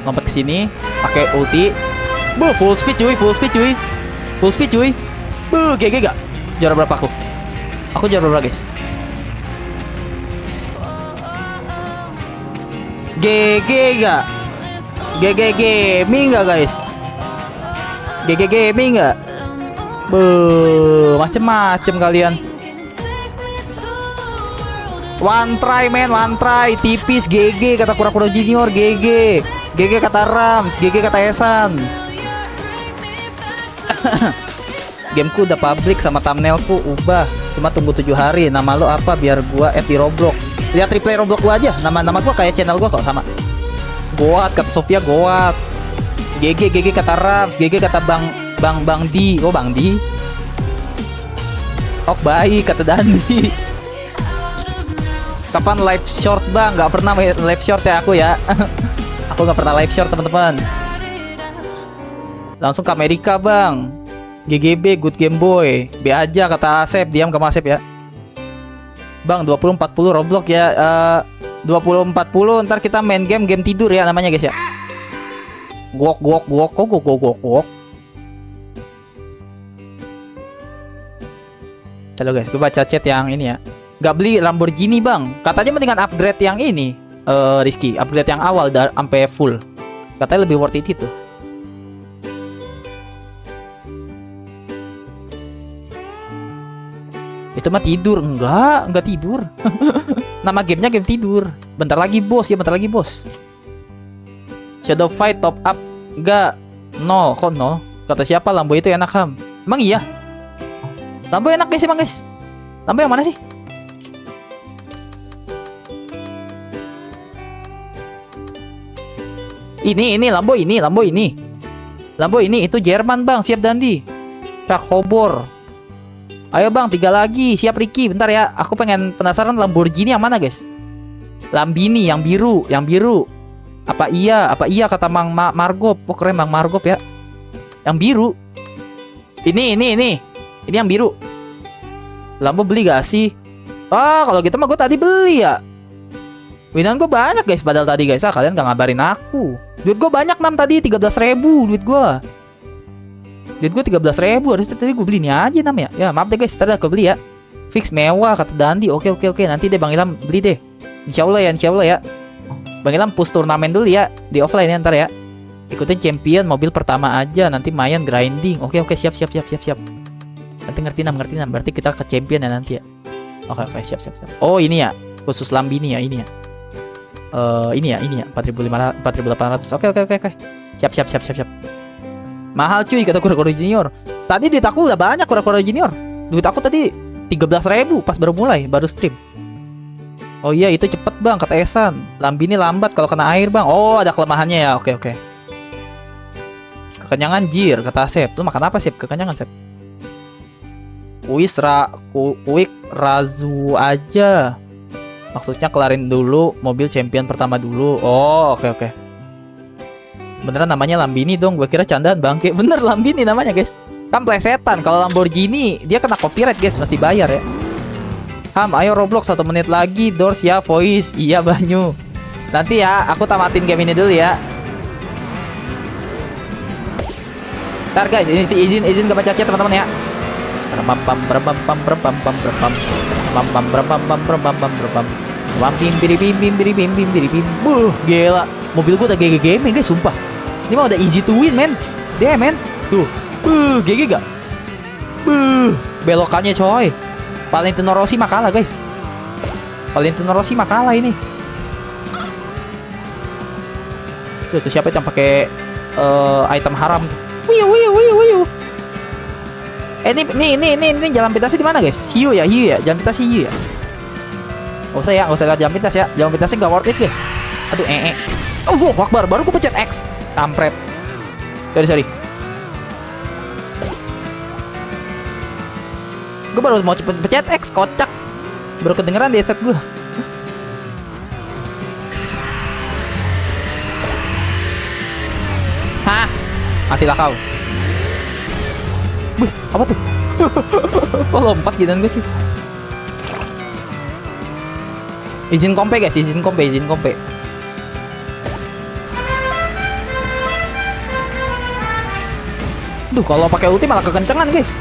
Lompat ke sini, pakai ulti. Full speed cuy. GG gak? Juara berapa aku? Aku juara berapa guys? GG gak? GG gaming gak guys? GG gaming gak? Macem-macem kalian. One try men, one try. Tipis GG kata Kura-Kura Junior. GG kata Rams. GG kata Esan. Gameku udah public sama thumbnailku ubah. Cuma tunggu 7 hari. Nama lo apa biar gua add di Roblox. Lihat replay Roblox gua aja. Nama gua kayak channel gua kok sama. Goat kata Sophia Goat. GG kata Rams. GG kata Bang Di. Oh Bang Di. Ok baik kata Dandi. Kapan live short bang? Gak pernah live short ya aku ya. Aku gak pernah live short teman-teman. Langsung ke Amerika bang. GGB good game boy. B aja kata Asep. Diam kamu Asep ya. Bang 20-40 Roblox ya. 20-40 ntar kita main game tidur ya namanya guys ya. Gok. Halo guys, gue baca chat yang ini ya. Gak beli Lamborghini bang. Katanya mendingan upgrade yang ini, Rizky. Upgrade yang awal sampai full. Katanya lebih worth it itu. Itu mah tidur. Enggak tidur. Nama gamenya game tidur. Bentar lagi bos ya, bentar lagi bos. Shadow Fight top up. Enggak. 0. Kok 0? Kata siapa Lambo itu enak Ham? Emang iya? Lambo enak guys emang guys. Lambo yang mana sih? Ini Lambo ini itu Jerman bang. Siap Dandi. Shark Hobor. Ayo bang 3 lagi. Siap Ricky. Bentar ya. Aku pengen penasaran Lamborghini yang mana guys. Lambini yang biru. Apa iya kata Mang Margop. Oh keren Bang Margop ya. Yang biru. Ini yang biru. Lambo beli gak sih? Kalau gitu mah gue tadi beli ya. Winan gue banyak guys padahal tadi guys. Kalian gak ngabarin aku. Duit gue banyak 6 tadi 13.000 duit gue. Duit gue 13.000. Harusnya tadi gue beli ini aja 6 ya. Ya maaf deh guys. Tadi aku beli ya. Fix mewah kata Dandi. Oke. Nanti deh Bang Ilham beli deh. Insya Allah ya. Bang Ilham push turnamen dulu ya. Di offline ya ntar ya. Ikutin champion mobil pertama aja. Nanti main grinding. Oke siap. Nanti ngerti 6. Berarti kita ke champion ya nanti ya. Oke siap. Oh ini ya. Khusus Lambini ya ini ya. Ini ya 4.800. Oke. Siap. Mahal cuy kata Kura-Kura Junior. Tadi duit aku udah banyak Kura-Kura Junior. Duit aku tadi 13.000 pas baru mulai, baru stream. Oh iya itu cepet bang kata Esan. Lambini lambat kalau kena air bang. Oh ada kelemahannya ya. Oke. Kekenyangan jir kata Asep. Lu makan apa Sep? Kekenyangan Sep. Quick razu aja. Maksudnya kelarin dulu mobil champion pertama dulu. Oh oke. Beneran namanya Lambini dong. Gue kira candaan bangke. Bener Lambini namanya guys. Kan plesetan. Kalau Lamborghini dia kena copyright guys. Mesti bayar ya. Ham ayo Roblox 1 menit lagi. Doors ya voice. Iya Banyu. Nanti ya aku tamatin game ini dulu ya. Ntar guys ini si izin gak baca chat teman-teman ya. Gila. Mobil gua udah GG gaming guys sumpah. Ini mah udah easy to win men. Damn men. Tuh. GG gak? Belokannya coy. Valentino Rossi mah kalah guys. Valentino Rossi mah kalah ini. Tuh siapa yang pakai item haram tuh. Wiu. Ini jalan pintasnya di mana guys? Hiu ya. Jalan pintasnya hiu ya. Gak usah lihat jalan pintas ya. Jalan pintasnya gak worth it guys. Aduh Oh Akbar, baru gue pencet X. Kampret. Sorry. Gue baru mau cepet pencet X, kocak. Baru kedengeran di headset gue. Hah? Matilah kau. Apa tuh? Kok lompat gitu gue sih? Izin kompe guys, izin kompe. Duh, kalau pakai ulti malah kekencengan guys.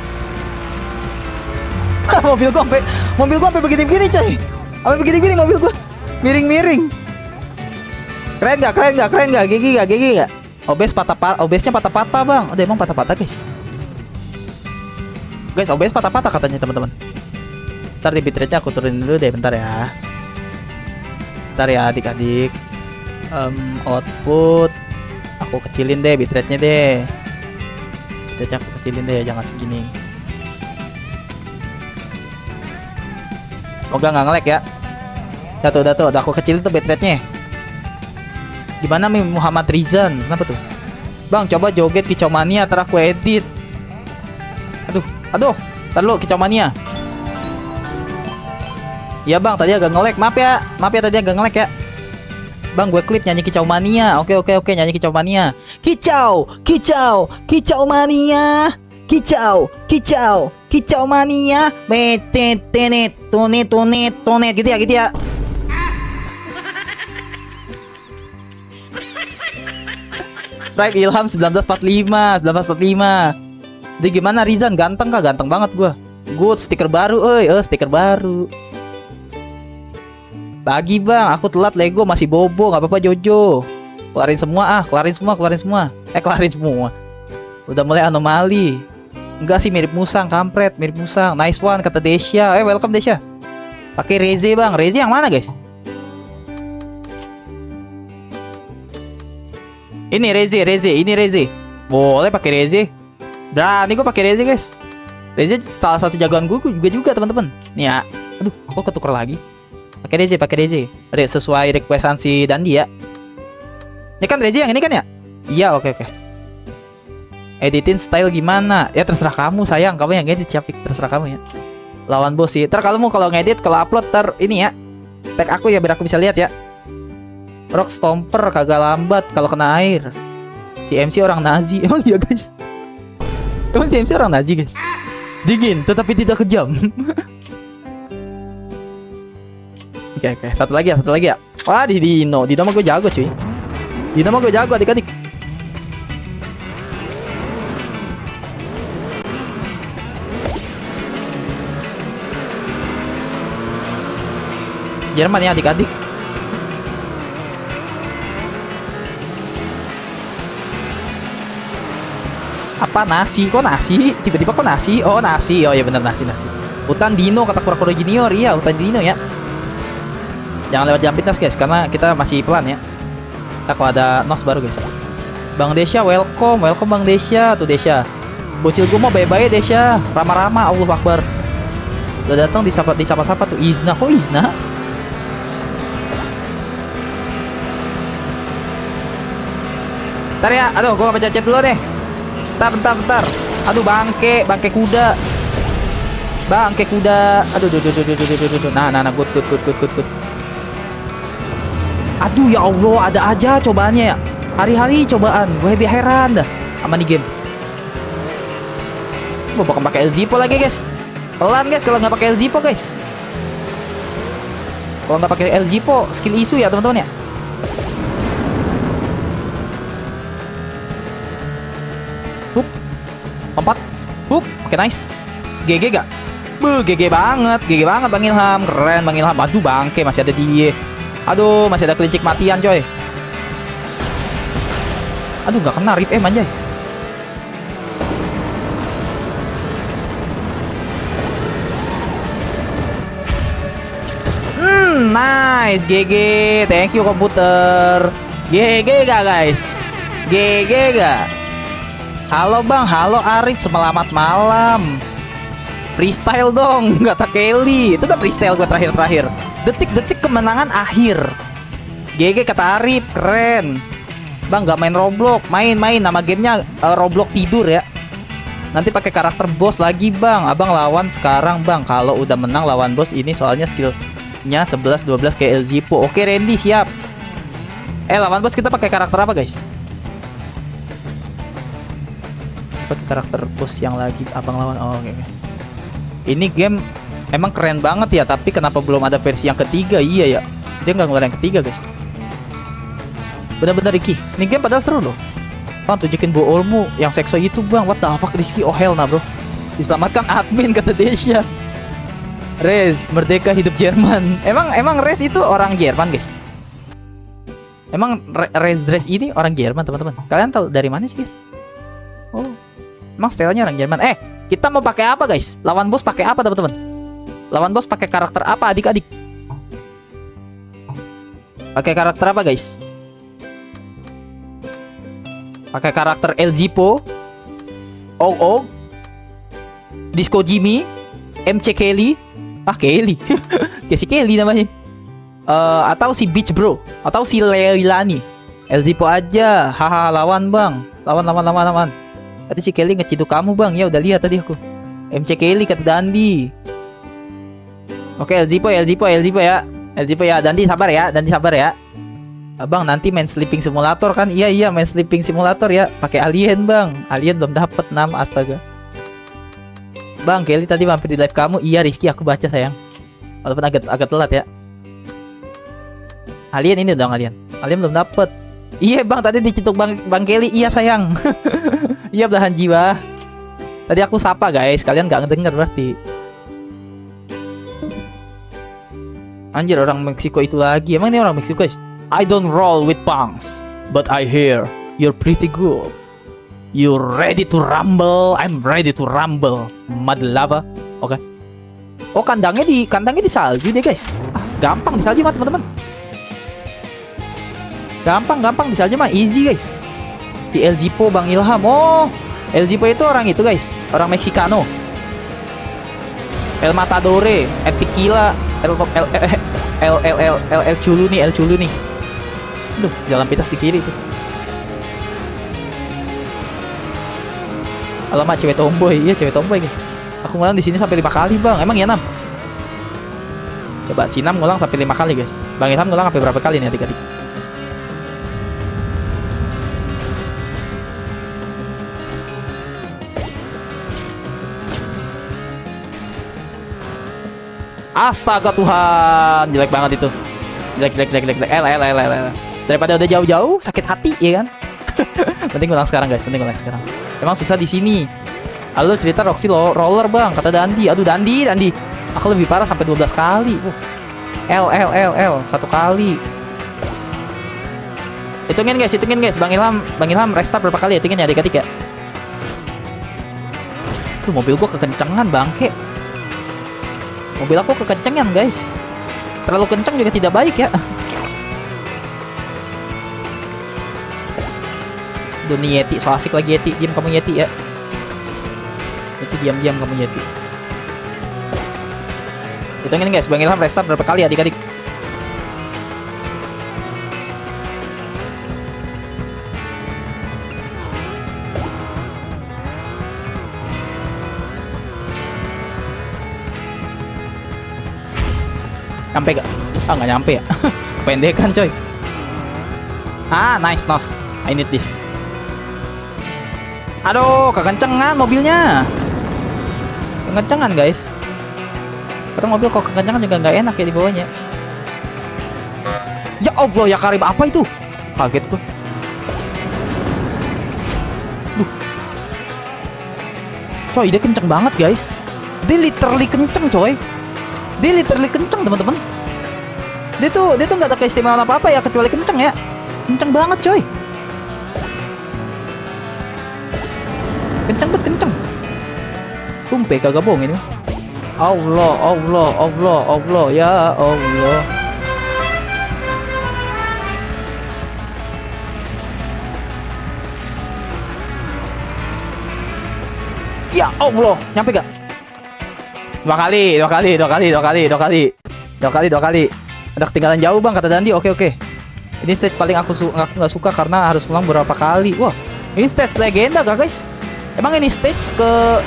Mobil gua sampai begini-begini coy. Sampai begini-begini mobil gua. Miring-miring. Keren nggak? Keren nggak? Keren nggak? GG nggak? GG nggak? OBS-nya patah-patah bang. Ada emang patah-patah guys. Guys, OBS patah-patah katanya teman-teman. Ntar di bitrate-nya aku turunin dulu deh, bentar ya. Bentar ya adik-adik. Output aku kecilin deh bitrate-nya deh. Bitrate-nya aku kecilin deh, jangan segini. Semoga nggak nge-lag ya. Udah tuh, udah aku kecilin tuh bitrate-nya. Gimana nih Muhammad Rizan? Kenapa tuh? Bang, coba joget Kicau Mania, ntar aku edit. Aduh, ntar lu Kicau Mania. Iya bang, tadi agak nge-lag. Maaf ya tadi agak nge-lag ya. Bang, gue klip nyanyi Kicau Mania. Oke, nyanyi Kicau Mania. Kicau Mania. Kicau Mania. Betetenet, tonet gitu ya. Right, Ilham 1945. Jadi gimana Rizan? Ganteng kah? Ganteng banget gua. Good, stiker baru, stiker baru. Pagi bang, aku telat Lego masih bobo, nggak apa-apa Jojo. Kelarin semua. Kelarin semua. Udah mulai anomali. Enggak sih, mirip musang, kampret, mirip musang. Nice one kata Desya. Welcome Desya. Pakai Reze bang, Reze yang mana guys? Ini Reze. Boleh pakai Reze. Berani gue pakai Reze guys. Reze salah satu jagoan gue juga teman-teman. Nih ya. Aduh, aku ketuker lagi. Pakai Reze. Sesuai requestan si Dandi ya. Ini kan Reze yang ini kan ya? Iya, oke. Editin style gimana? Ya terserah kamu sayang. Kamu yang edit Syafik, terserah kamu ya. Lawan bos sih. Ntar kalau ngedit, kalau upload ntar ini ya. Tag aku ya biar aku bisa lihat ya. Rock Stomper kagak lambat kalau kena air. Si MC orang Nazi. Emang iya guys? Emang si MC orang Nazi guys? Dingin tetapi tidak kejam. Oke. Satu lagi ya. Wah, di Dino mah gue jago cuy. Dino mah gue jago adik-adik. Jerman ya adik-adik. Apa nasi? Kok nasi? Tiba-tiba kok nasi? Oh nasi. Oh ya bener nasi. Hutan Dino kata Kura-Kura Junior. Iya, hutan Dino ya. Jangan lewat Jampitas guys, karena kita masih pelan ya. Kita kalau ada nos baru guys. Bang Desya welcome Bang Desya. Tuh Desya. Bocil gue mau baik-baik Desya. Rama-rama, Allahu Akbar. Udah datang disapa-sapa tuh. Izna, kok Izna? Bentar ya, aduh gue gak baca chat dulu deh. Bentar. Aduh bangke kuda. Aduh. Nah, good. Aduh ya Allah, ada aja cobaannya ya. Hari-hari cobaan. Gue heran dah sama nih game. Gue bakal pakai Elzipo lagi guys. Pelan guys kalau nggak pakai Elzipo guys. Kalau nggak pakai Elzipo skill isu ya teman-teman ya. Lompat. Oke nice. GG gak? GG banget Bang Ilham. Keren Bang Ilham. Aduh bangke masih ada dia. Aduh masih ada klincik matian coy. Aduh gak kena rip anjay. Nice GG. Thank you komputer. GG gak guys? GG gak? Halo Bang, halo Arif, selamat malam. Freestyle dong, nggak tak Kelly. Itu udah freestyle gue terakhir. Detik-detik kemenangan akhir. GG kata Arif, keren. Bang nggak main Roblox, main nama gamenya Roblox tidur ya. Nanti pakai karakter bos lagi Bang. Abang lawan sekarang Bang. Kalau udah menang lawan bos ini soalnya skillnya 11-12 kayak Elzipo. Oke Randy siap. Lawan bos kita pakai karakter apa guys? Karakter bos yang lagi abang lawan. Oke. Ini game emang keren banget ya, tapi kenapa belum ada versi yang ketiga? Iya ya, dia nggak ngeluarin yang ketiga guys. Bener-bener Ricky, ini game padahal seru loh. Bang tunjukin Bu Olmu yang sekso itu Bang. What the fuck Rizky? Oh hell nah bro. Diselamatkan admin kata Desya. Rez merdeka hidup Jerman. Emang Rez itu orang Jerman guys? Emang Race Dress ini orang Jerman teman-teman. Kalian tahu dari mana sih guys? Oh, emang stylenya orang Jerman. Kita mau pakai apa guys? Lawan bos pakai apa teman-teman? Lawan bos pakai karakter apa adik-adik? Pakai karakter apa guys? Pakai karakter El Zippo, Og, Disco Jimmy, MC Kelly. Kelly. Kayak si Kelly namanya. Atau si Beach Bro, atau si Leilani. El Zippo aja. Haha, lawan bang. Lawan. Tadi si Kelly ngeciduk kamu bang. Ya udah lihat tadi aku. MC Kelly kata Dandi. Oke, El Zippo ya. El Zippo ya. Dandi sabar ya. Abang nanti main sleeping simulator kan? Iya main sleeping simulator ya. Pakai alien bang. Alien belum dapet nama, astaga. Bang, Kelly tadi mampir di live kamu. Iya Rizky, aku baca sayang. Walaupun agak telat ya. Alien ini dong alien belum dapet. Iya bang, tadi dicetuk bang Kelly. Iya sayang. Iya belahan jiwa. Tadi aku sapa guys, kalian gak ngedenger berarti. Anjir, orang Meksiko itu lagi. Emang ini orang Meksiko guys? I don't roll with punks, but I hear you're pretty good. You ready to rumble? I'm ready to rumble, mad lava. Oke. Oh, kandangnya di salju deh guys. Gampang di salju mah teman-teman. Gampang di salju mah easy guys. Si El Zippo Bang Ilham. Oh, El Zippo itu orang itu guys, orang Meksikano. El Matadore, El Tequila, El Chuluni. Duh, jalan pintas di kiri tuh. Alamak, cewek tomboy. Iya, cewek tomboy guys. Aku ngulang di sini sampai 5 kali bang. Emang ya 6? Coba si 6 ngulang sampai 5 kali guys. Bang Ilham ngulang sampai berapa kali nih adik-adik? Astaga Tuhan, jelek banget itu. Jelek. Daripada udah jauh-jauh sakit hati ya kan. Mending ngulang sekarang guys, Emang susah di sini. Lalu cerita Roxy roller bang, kata Dandi. Aduh Dandi. Aku lebih parah sampai 12 kali. L 1 kali. Hitungin guys. Bang Ilham restart berapa kali? Hitungin ya adik-adik ya. Tuh mobil gua kekencengan bangke. Mobil aku kekencengan guys. Terlalu kenceng juga tidak baik ya. Duh nih Yeti, so asik lagi Yeti. Diam kamu Yeti ya. Yeti diam kamu Yeti. Hitungin guys, Bang Ilham restart berapa kali adik-adik? Nyampe gak? Nggak nyampe ya. Kependekan coy. Nice. I need this. Aduh, kekencengan mobilnya. Kekencengan guys. Kadang mobil kok kekencengan juga nggak enak ya di bawahnya. Ya Allah ya Karim, apa itu? Kaget gua. Coy, dia kenceng banget guys. Dia literally kenceng coy. Teman-teman. Dia tuh nggak ada keistimewaan apa-apa ya kecuali kenceng ya. Kenceng banget coy. Kenceng. Kumpe kagak bohong ini. Allah ya Allah. Ya Allah, nyampe gak? Dua kali. Ada ketinggalan jauh bang kata Dandi. Oke. Ini stage paling aku nggak suka karena harus ulang berapa kali. Wah, ini stage legenda gak guys? Emang ini stage ke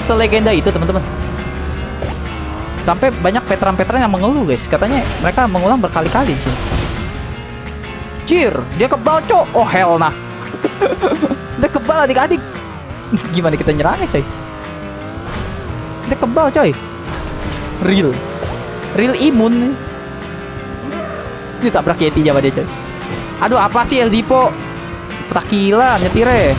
selegenda itu teman-teman? Sampai banyak veteran-veteran yang mengeluh guys. Katanya mereka mengulang berkali-kali di sini. Cir, dia kebal cok. Oh hell nah. Dia kebal adik-adik. Gimana kita nyerangnya coy? Dia kebal coy. Real imun. Ini tabrak Yeti sama dia coy. Aduh apa sih El Zippo? Takila nyetirnya.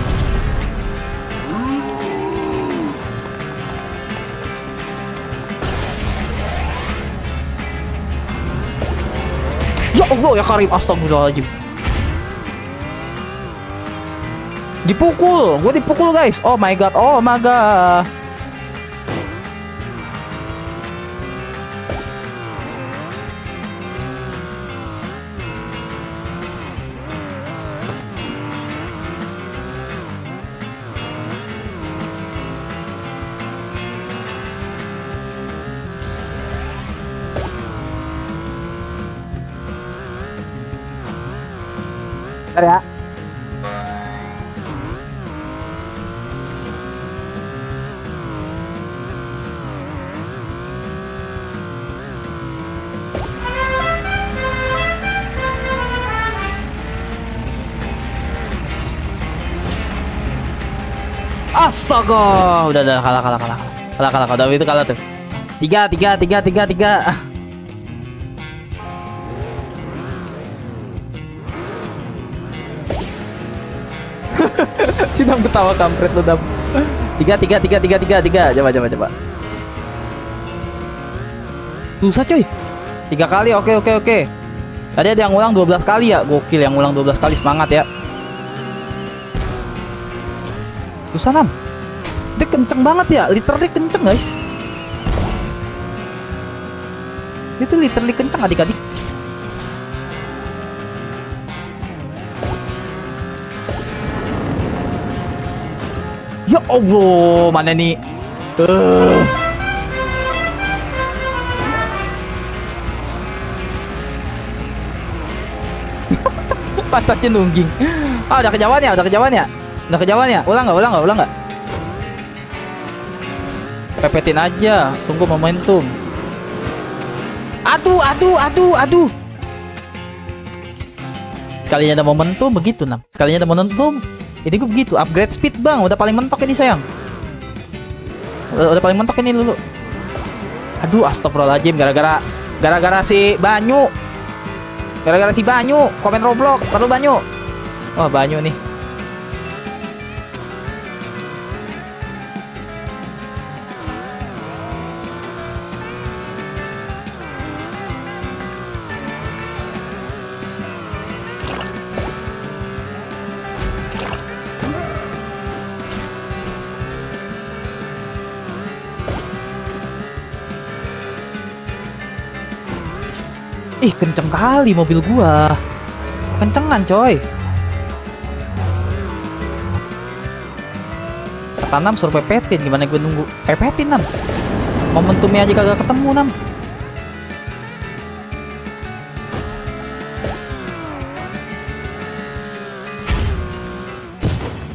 Ya Allah ya Karim, astagfirullahaladzim. Dipukul, gue dipukul guys. Oh my god, oh my god. Bentar ya. Astaga, udah kalah, udah itu kalah tuh. Tiga. Sinam ketawa kampret lu, Dam. Tiga. Coba. Susah coy. 3 kali, oke. Tadi ada yang ulang 12 kali ya, gokil yang ulang 12 kali, semangat ya. Susah, Nam. Dia kenceng banget ya, literally kenceng guys. Itu literally kenceng adik-adik. Ya Allah, mana nih? Pantatnya nungging. Ah, udah kejauhan ya. Ulang nggak? Pepetin aja, tunggu momentum. Aduh. Sekalinya ada momentum begitu, Nam. Ini gue begitu, upgrade speed bang, udah paling mentok ini sayang. Udah paling mentok ini dulu. Aduh, astagfirullahaladzim, gara-gara si Banyu. Komen Roblox, terlalu Banyu. Wah, Banyu nih. Ih, kenceng kali mobil gua. Kencengan coy. Kata 6 suruh pepetin, gimana gue nunggu pepetin 6. Momentumnya aja kagak ketemu 6.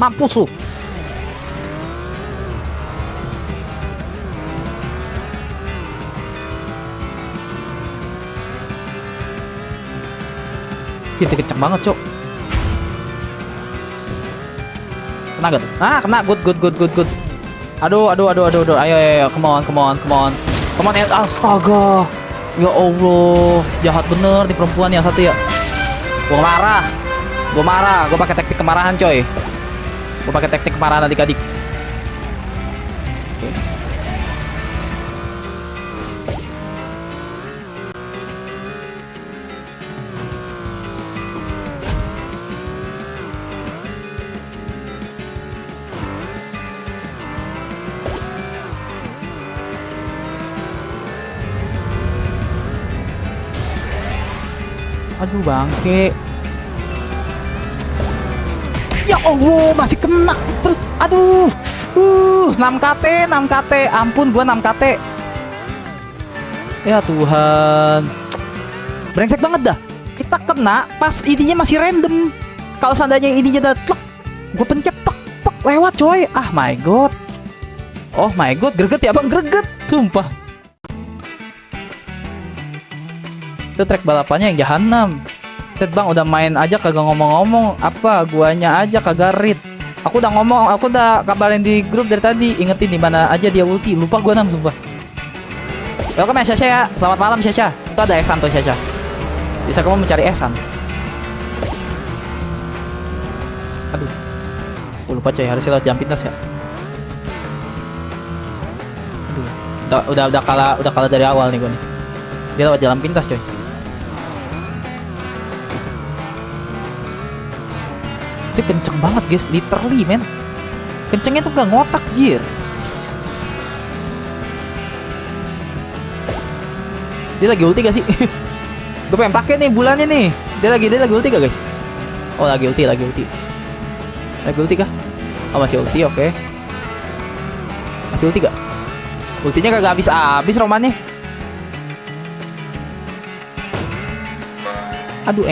Mampus lu. Dia kenceng banget, Cok. Kena gak tuh? Ah, kena. Good. Aduh. Ayo. Come on, ya. Astaga. Ya Allah. Jahat bener nih perempuan yang satu ya. Gua marah. Gua pakai taktik kemarahan, coy. Adik-adik. Oke. Aduh, bangke. Ya Allah, masih kena. Terus, aduh. 6 KT. Ampun, gua 6 KT. Ya Tuhan. Brengsek banget dah. Kita kena pas ininya masih random. Kalau seandainya ininya udah tek, gua pencet tek lewat coy. Ah my god. Oh my god, greget ya bang, greget. Sumpah. Itu track balapannya yang jahanam. Set bang, udah main aja kagak ngomong-ngomong. Apa guanya aja kagak read. Aku udah ngomong, aku udah kabarin di grup dari tadi, ingetin di mana aja dia ulti. Lupa gua 6 sumpah. Welcome ya Syasha ya. Selamat malam Syasha. Itu ada Esan tuh Syasha. Bisa kamu mencari Esan. Aduh. Gua lupa coy, harus lewat jam pintas ya. Aduh. Udah kalah dari awal nih gua nih. Dia lewat jalan pintas coy. Dia kenceng banget guys, literally men. Kencengnya tuh gak ngotak jir. Dia lagi ulti gak sih? Gue pengen pakai nih bulannya nih. Dia lagi ulti gak guys? Oh lagi ulti. Lagi ulti kah? Oh masih ulti, oke. Masih ulti gak? Ultinya kagak habis romannya. Aduh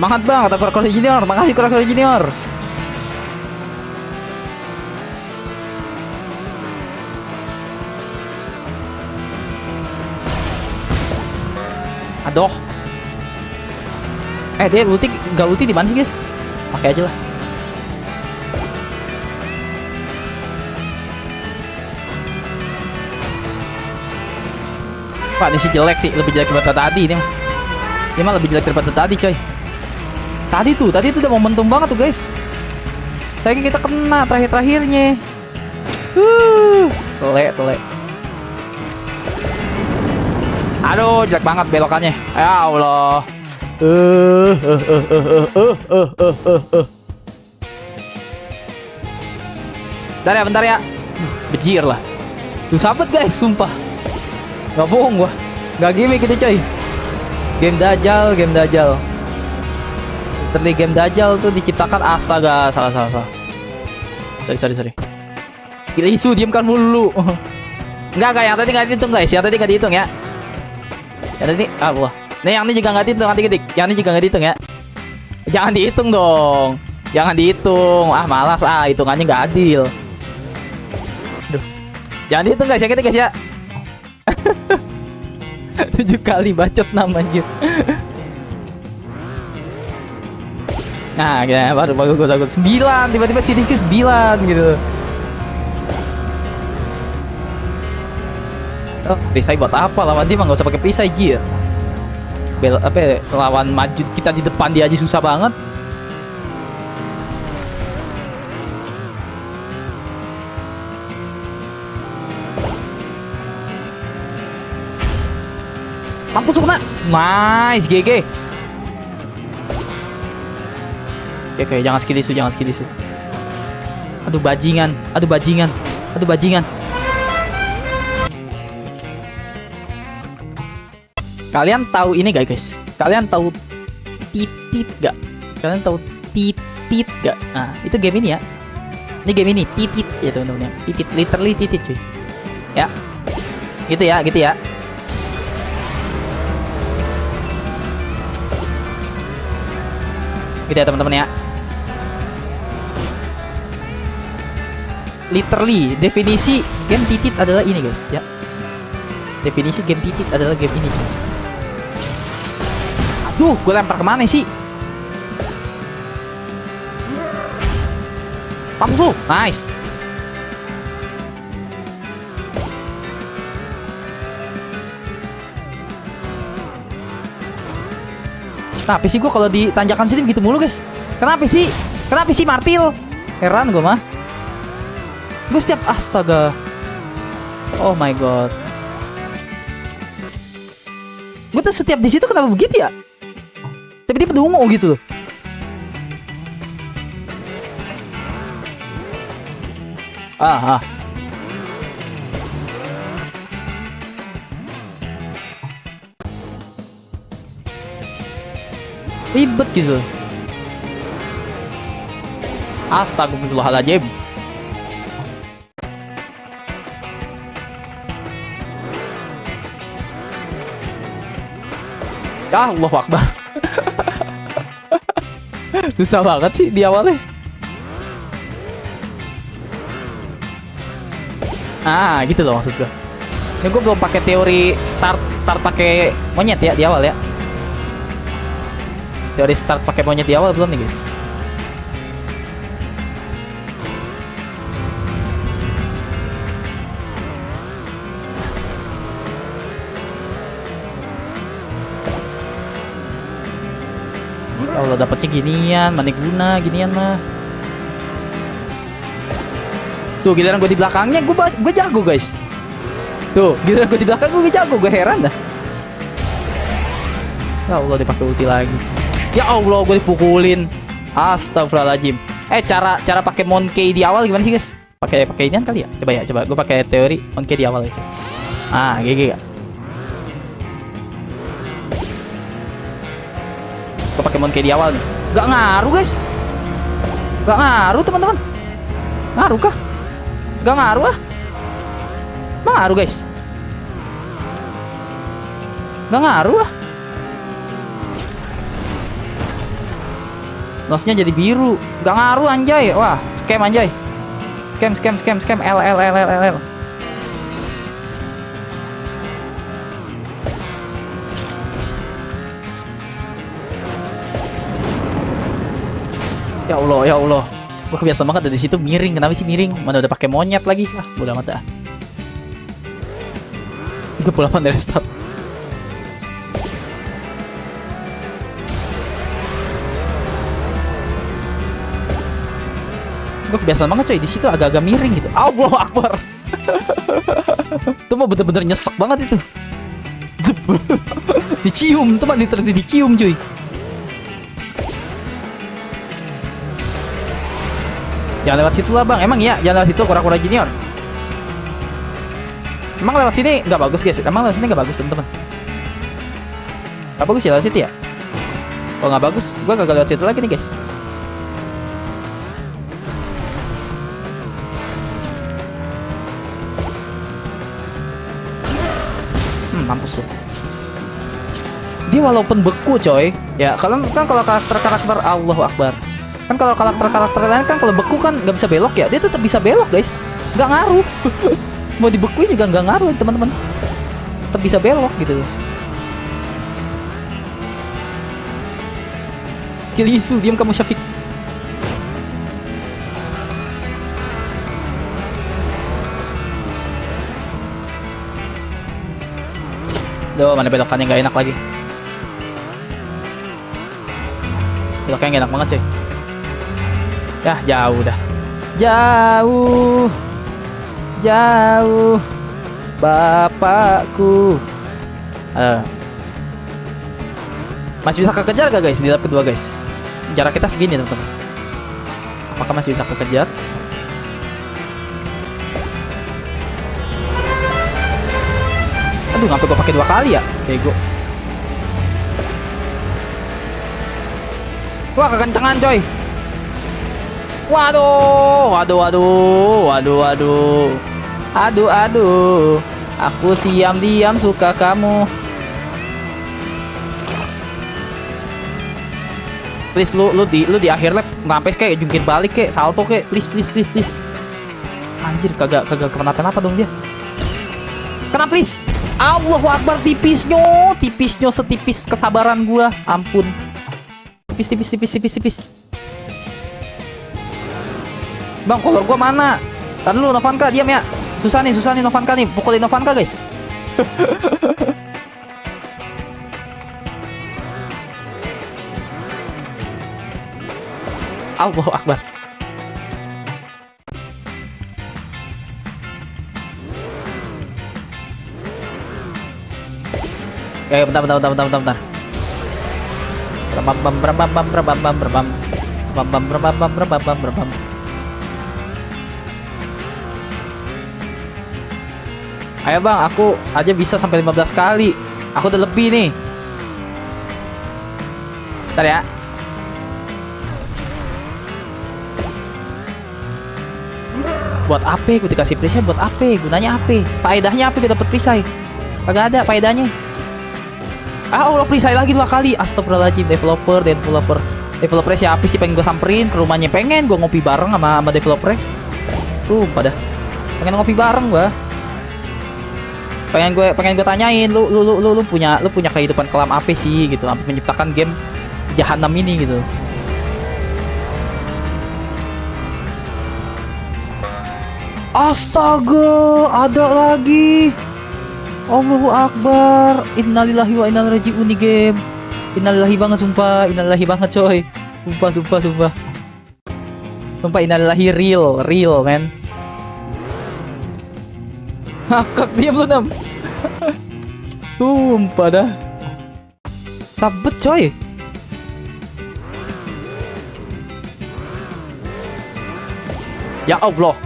Semangat banget Kura-Kura Junior. Makasih Kura-Kura Junior. Aduh. Dia ulti, gak ulti di mana sih guys? Pakai aja lah. Pak ini sih jelek sih, lebih jelek daripada tadi ini mah. Ini mah lebih jelek daripada tadi coy. Tadi tuh udah momentum banget tuh guys. Sayang kita kena terakhirnya. Telek. Aduh, jelek banget belokannya. Ya Allah. Bentar ya. Bejir lah. Susah banget guys, sumpah. Gak bohong gua. Gak gimmick gitu coy. Game dajal. Literally game dajal tuh diciptakan astaga, salah. Sorry. Gila isu, diamkan mulu. Enggak, yang tadi nggak dihitung guys. Yang tadi nggak dihitung ya. Yang tadi, wah. Nih yang ini juga nggak dihitung, adik-adik. Yang ini juga nggak dihitung ya. Jangan dihitung dong. Jangan dihitung. Malas hitungannya nggak adil. Aduh. Jangan dihitung guys, yang ini guys ya. 7 kali bacot namanya. Nah, ya, baru bagus 9, tiba-tiba si Rinky 9 gitu. Oh, perisai buat apa? Lawan dia mah nggak usah pakai perisai jir. Lawan maju kita di depan dia aja susah banget. Mampus kena. Nice, GG. Oke, jangan skill isu. Aduh bajingan. Kalian tahu ini gak guys? Kalian tahu titit gak? Nah, itu game ini ya. Ini game ini, titit ya teman-teman. Titit, literally titit cuy. Ya. Gitu ya. Gitu ya teman-teman ya. Literally definisi game titit adalah ini guys ya. Definisi game titit adalah game ini. Aduh, gue lempar kemana sih? Mampus lu, nice. Kenapa sih gue kalau di tanjakan sini begitu mulu guys? Kenapa sih Martil? Heran gue mah. Gue setiap astaga. Oh my god. Gue tuh setiap di situ kenapa begitu ya? Tapi dia pedungu gitu loh. Ribet gitu. Astagfirullahaladzim. Ya Allahu Akbar. Susah banget sih di awalnya. Gitu loh maksud gue. Ini gue belum pakai teori start pakai monyet ya di awal ya. Teori start pakai monyet di awal belum nih guys. Kalau dapetnya ginian, mana guna ginian mah. Tuh giliran gue di belakangnya, gue jago guys. Tuh giliran gue di belakang gue jago, gue heran dah. Ya Allah dipakai ulti lagi. Ya Allah gue dipukulin. Astagfirullahaladzim. Cara pakai Monkey di awal gimana sih guys? Pakai inian kali ya? Coba gue pakai teori Monkey di awal aja. GG gak? Gue pakai Monkey di awal nih. Gak ngaruh guys. Gak ngaruh teman-teman. Ngaruh kah? Gak ngaruh ah. Emang ngaruh guys? Gak ngaruh ah. Nosnya jadi biru. Gak ngaruh anjay. Wah scam anjay. Scam L. Ya Allah. Gue kebiasaan banget dari situ miring. Kenapa sih miring? Mana udah pakai monyet lagi. Bodo amat dah. 38 dari start. Gue kebiasaan banget coy di situ agak-agak miring gitu. Allahu Akbar. Itu mah bener-bener nyesek banget itu. Dicium, tuh mah literally dicium cuy. Jangan lewat situ lah bang. Emang iya jangan lewat situ, kura-kura junior. Emang lewat sini nggak bagus guys. Emang lewat sini nggak bagus teman-teman. Nggak bagus ya lewat situ ya. Kalau nggak bagus, gue gagal lewat situ lagi nih guys. Mampus tuh. Dia walaupun beku coy. Ya kalau karakter Allahu Akbar. Kan kalau karakter lain kan kalau beku kan nggak bisa belok ya. Dia tetap bisa belok guys. Nggak ngaruh. Mau dibekuin juga nggak ngaruh teman-teman. Tetap bisa belok gitu. Skill isu, diam kamu Syafiq. Duh, mana belokannya nggak enak lagi. Beloknya nggak enak banget coy. Ya jauh dah. Jauh bapakku. Masih bisa kekejar gak guys di lap kedua guys? Jarak kita segini teman-teman. Apakah masih bisa kekejar? Aduh, ngapa gue pakai 2 kali ya? Bego. Wah, kekencangan coy. Aduh. Aku diam suka kamu. Please lu di akhir lap ngapain kayak jungkir balik kayak salto kayak please. Anjir kagak kenapa-napa dong dia. Kena please. Allahu Akbar, tipisnya setipis kesabaran gua. Ampun. Tipis. Bang, kolor gua mana? Tadi lu Novanka diam ya. Susah nih Novanka nih. Pukulin Novanka guys. Allahu Akbar. Oke, bentar. Berbam. Ayo bang, aku aja bisa sampai 15 kali. Aku udah lebih nih. Bentar ya. Buat apa gue dikasih perisai? Buat apa? Gunanya apa? Faedahnya apa gue dapet perisai? Kagak ada faedahnya. Allah, perisai lagi 2 kali. Astagfirullahaladzim. Developer siapa sih pengen gue samperin ke rumahnya? Pengen gue ngopi bareng sama developer. Pada pengen ngopi bareng gue. Pengen gue tanyain lu punya kehidupan kelam apa sih gitu, sampai menciptakan game jahanam ini gitu. Astaga, ada lagi. Allahu Akbar. Innalillahi wa inna ilaihi raji'un game. Innalillahi banget sumpah, innalillahi banget coy. Sumpah. Sumpah innalillahi real man. Ngakak diam lu Nam. Sumpah dah. Sabet coy. Ya Allah.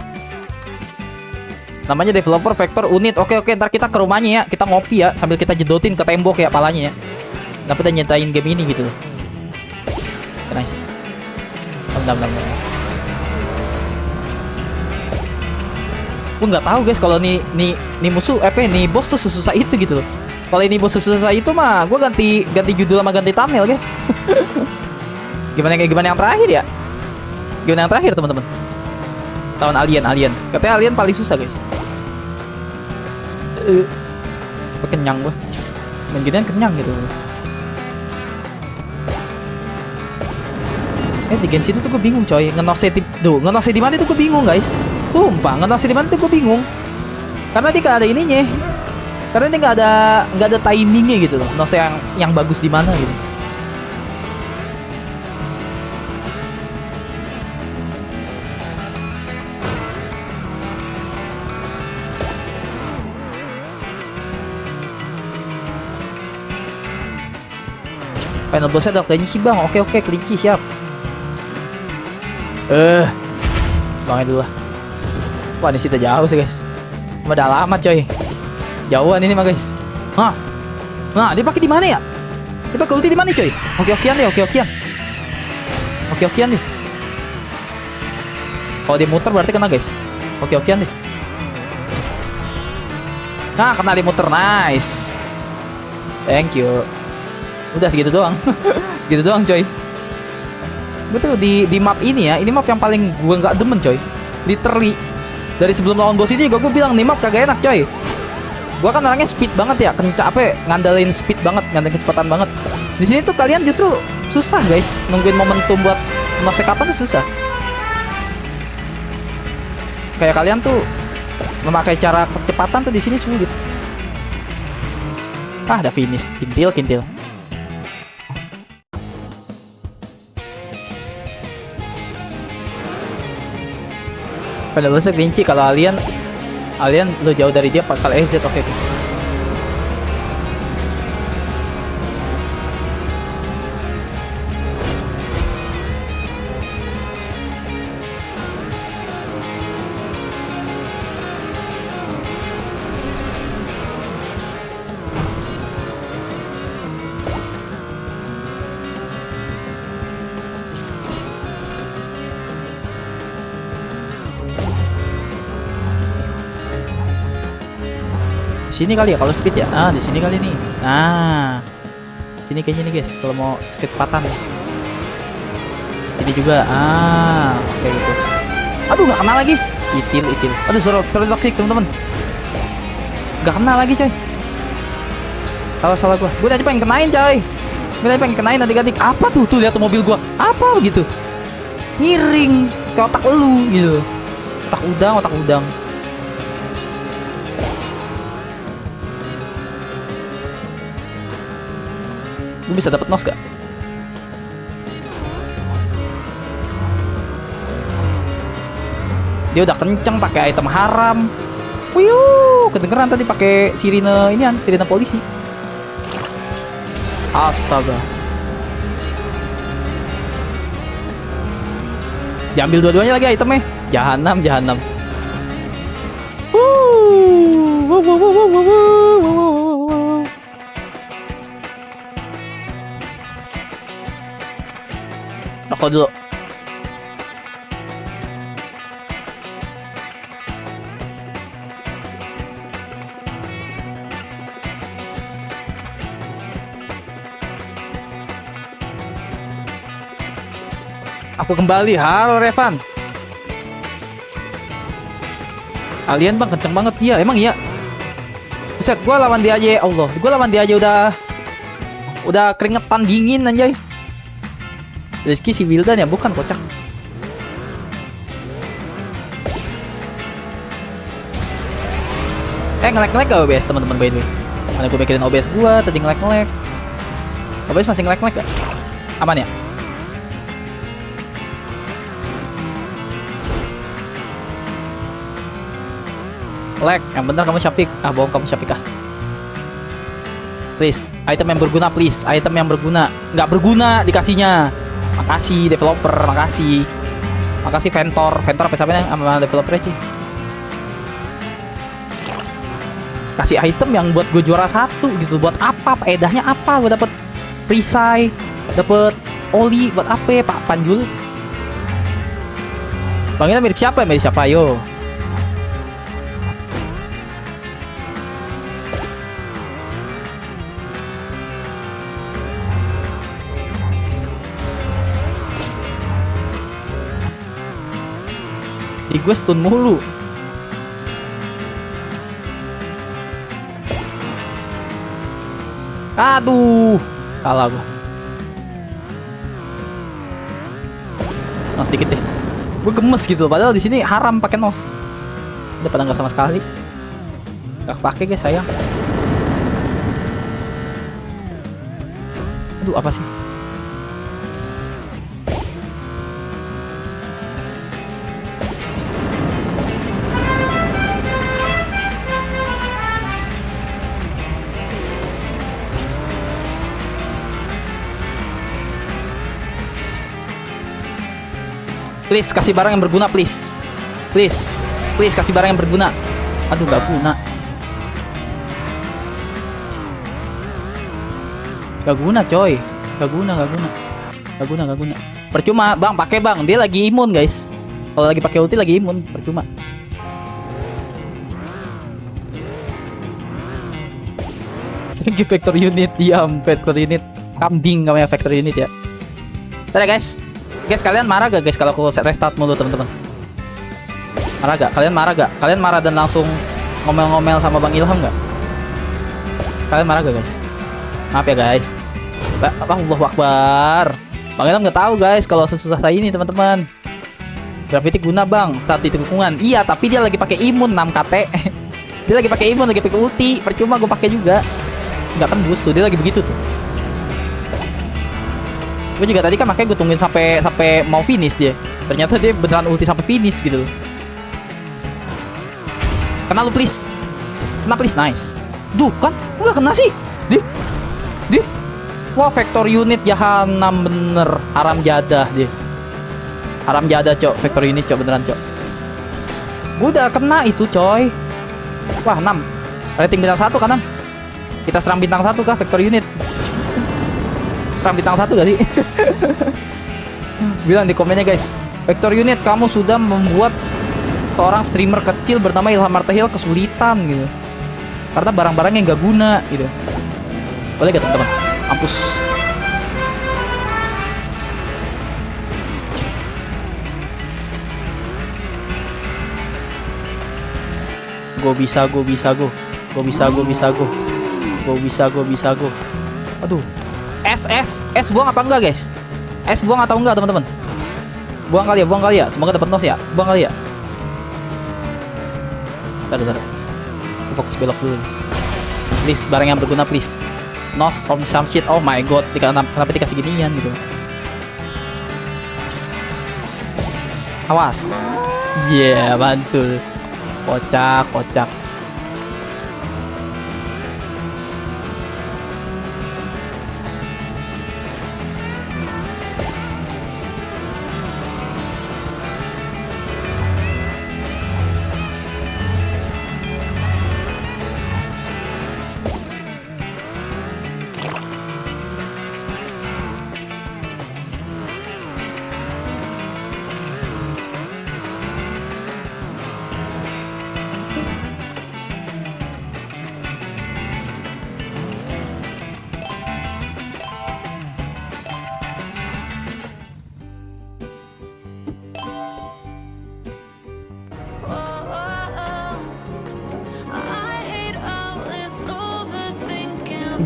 Namanya developer Vector Unit. Oke, ntar kita ke rumahnya ya. Kita ngopi ya sambil kita jedotin ke tembok ya palanya ya. Dapat udah nyetain game ini gitu. Nice. Bentar. Gue nggak tahu guys kalau nih musuh nih bos tuh sesusah itu gitu. Kalau ini bos sesusah itu mah gue ganti judul sama ganti thumbnail guys. Gimana yang terakhir ya? Gimana yang terakhir teman-teman? Tahun alien. Katanya alien paling susah guys. Kenyang gue. Main ginian kenyang gitu. Di game situ tuh gue bingung coy. Ngenosnya di mana tuh gue bingung guys. Sumpah ngenosnya di mana tuh gue bingung. Karena dia gak ada ininya. Karena dia nggak ada timingnya gitu loh. Ngenosnya yang bagus di mana gitu. Final bossnya adalah kelinci bang. Oke kelinci siap. Bangnya dulu lah. Wah ini sih jauh sih guys. Udah lama coy. Jauhan ini mah guys. Nah dia pakai di mana ya? Dia pakai ulti di mana coy? Oke-okean deh. Oke-okean deh. Kalau dia muter berarti kena guys. Oke-okean deh. Nah kena dia muter, nice. Thank you. Udah segitu doang. Gitu doang coy. Gue tuh di map ini ya. Ini map yang paling gue nggak demen coy. Literally dari sebelum lawan bos ini gue bilang nih map kagak enak coy. Gue kan orangnya speed banget ya, ngandalin speed banget, ngandalin kecepatan banget. Di sini tuh kalian justru susah guys, nungguin momentum buat kapan tuh susah. Kayak kalian tuh memakai cara kecepatan tuh di sini sulit. Udah finish, kintil. Pada bahasa kelinci kalau alien lo jauh dari dia kalau EZ oke. Sini kali ya kalau speed ya. Di sini kali nih. Sini kayaknya nih guys kalau mau kecepatan. Ini juga. Kayak gitu. Aduh nggak kena lagi. Itil. Aduh suara toxic teman-teman. Nggak kena lagi coy. Salah gua. Gue udah pengen kenain coy. Gue udah pengen kenain nanti ganti. Apa tuh lihat tuh mobil gua. Apa begitu? Ngiring ke otak lu gitu. Otak udang. Gue bisa dapat nos gak? Dia udah kenceng pakai item haram. Wiyuh, kedengeran tadi pakai sirine sirine polisi. Astaga. Diambil dua-duanya lagi itemnya. Jahanam. Rokok dulu. Aku kembali. Halo Revan. Alien bang kenceng banget dia. Emang iya. Buset, gua lawan dia aja ya Allah. Gua lawan dia aja udah keringetan dingin anjay. Rizky si Wildan ya, bukan kocak. Nge-lag gak OBS teman-teman by the way? Mana gue mikirin OBS gua tadi nge-lag. OBS masih nge-lag gak? Aman ya? Lag, yang bener kamu Syafiq. Ah, bohong kamu Syafiq ah. Please, item yang berguna please. Item yang berguna. Nggak berguna dikasihnya. Makasih developer, makasih. Makasih Ventor. Ventor apa siapa sama developer sih? Kasih item yang buat gue juara 1 gitu. Buat apa? Faedahnya apa? Gue dapet perisai, dapet oli, buat apa ya, Pak Panjul? Bang ini mirip siapa ya? Mirip siapa? Yo. Gue stun mulu. Aduh, kalah gue. Nos dikit deh. Gue gemes gitu. Padahal di sini haram pakai nos. Udah pada nggak sama sekali. Gak kepake guys, sayang. Aduh, apa sih? Please kasih barang yang berguna please. Please kasih barang yang berguna. Aduh gak guna. Gak guna coy. Gak guna. Percuma bang, pakai bang. Dia lagi imun guys. Kalau lagi pakai ulti lagi imun. Percuma. Thank you Vector Unit. Diam Vector Unit. Kambing namanya Vector Unit ya. Bentar ya guys. Guys, kalian marah gak guys kalau aku restart mulu teman-teman? Marah gak? Kalian marah gak? Kalian marah dan langsung ngomel-ngomel sama Bang Ilham gak? Kalian marah gak guys? Maaf ya guys. Allahu Akbar. Bang Ilham gak tahu guys kalau sesusah saya ini teman-teman. Graffiti guna bang saat di tikungan. Iya, tapi dia lagi pakai imun 6 KT. Dia lagi pakai imun, lagi pakai ulti. Percuma gue pakai juga. Nggak tembus tuh, dia lagi begitu tuh. Gue juga tadi kan makanya gue tungguin sampai mau finish dia. Ternyata dia beneran ulti sampai finish gitu loh. Kena lu please. Kena please, nice. Duh kan, gue gak kena sih. Di. Wah, Vector Unit jahanam bener. Haram jadah dia. Haram jadah cok, Vector Unit cok, beneran cok. Gue udah kena itu coy. Wah 6. Rating bintang 1 kan 6. Kita serang bintang 1 kah Vector Unit? Bintang 1 gak sih? Bilang di komennya guys. Vector Unit, kamu sudah membuat seorang streamer kecil bernama Ilham Martahil kesulitan gitu. Karena barang-barangnya nggak guna gitu. Boleh gak teman-teman? Mampus. Go bisa. Aduh. S buang apa enggak guys? S buang atau enggak teman-teman? Buang kali ya. Semoga dapat nos ya. Buang kali ya. Bentar. Fokus belok dulu. Please, barang yang berguna please. Nos from some shit. Oh my god, kenapa dikasih ginian gitu? Awas. Yeah, mantul. Kocak.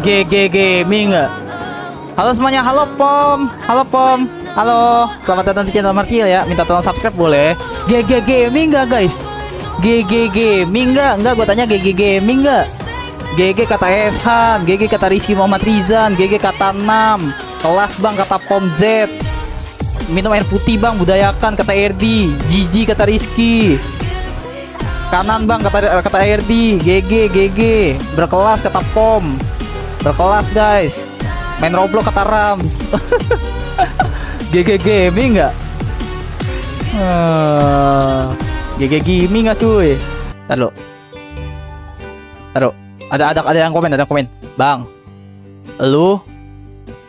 GG Gaming. Halo semuanya, halo Pom. Halo, selamat datang di channel Markil ya. Minta tolong subscribe boleh. GG Gaming enggak guys? GG Gaming enggak? Enggak, gue tanya GG Gaming enggak? GG kata Eshan, GG kata Rizky Muhammad Rizan, GG kata 6. Kelas bang kata Pom Z. Minum air putih bang, budayakan kata Erdi. GG kata Rizky. Kanan bang kata Erdi. GG. Berkelas kata Pom. Berkelas guys. Main Roblox kata Rams. GG gaming nggak? GG gaming nggak cuy? Taruh. Ada yang komen, Bang, lu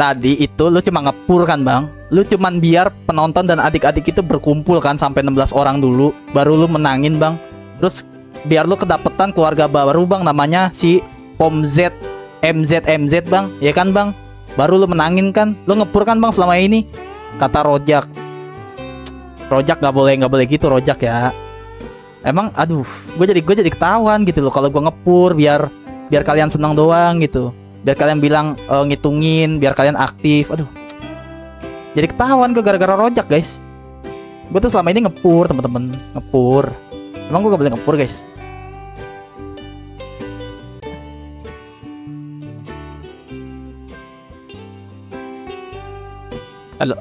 tadi itu lu cuma ngepur kan bang? Lu cuman biar penonton dan adik-adik itu berkumpul kan sampai 16 orang dulu, baru lu menangin bang. Terus biar lu kedapetan keluarga baru bang, namanya si Pom Z MZ bang, ya kan bang? Baru lu menangin kan? Lu ngepur kan bang selama ini? Kata Rojak nggak boleh gitu Rojak ya. Emang aduh, gue jadi ketahuan gitu loh kalau gue ngepur biar kalian senang doang gitu. Biar kalian bilang ngitungin, biar kalian aktif. Aduh. Jadi ketahuan gue gara-gara Rojak, guys. Gue tuh selama ini ngepur, teman-teman. Ngepur. Emang gue gak boleh ngepur, guys? Halo.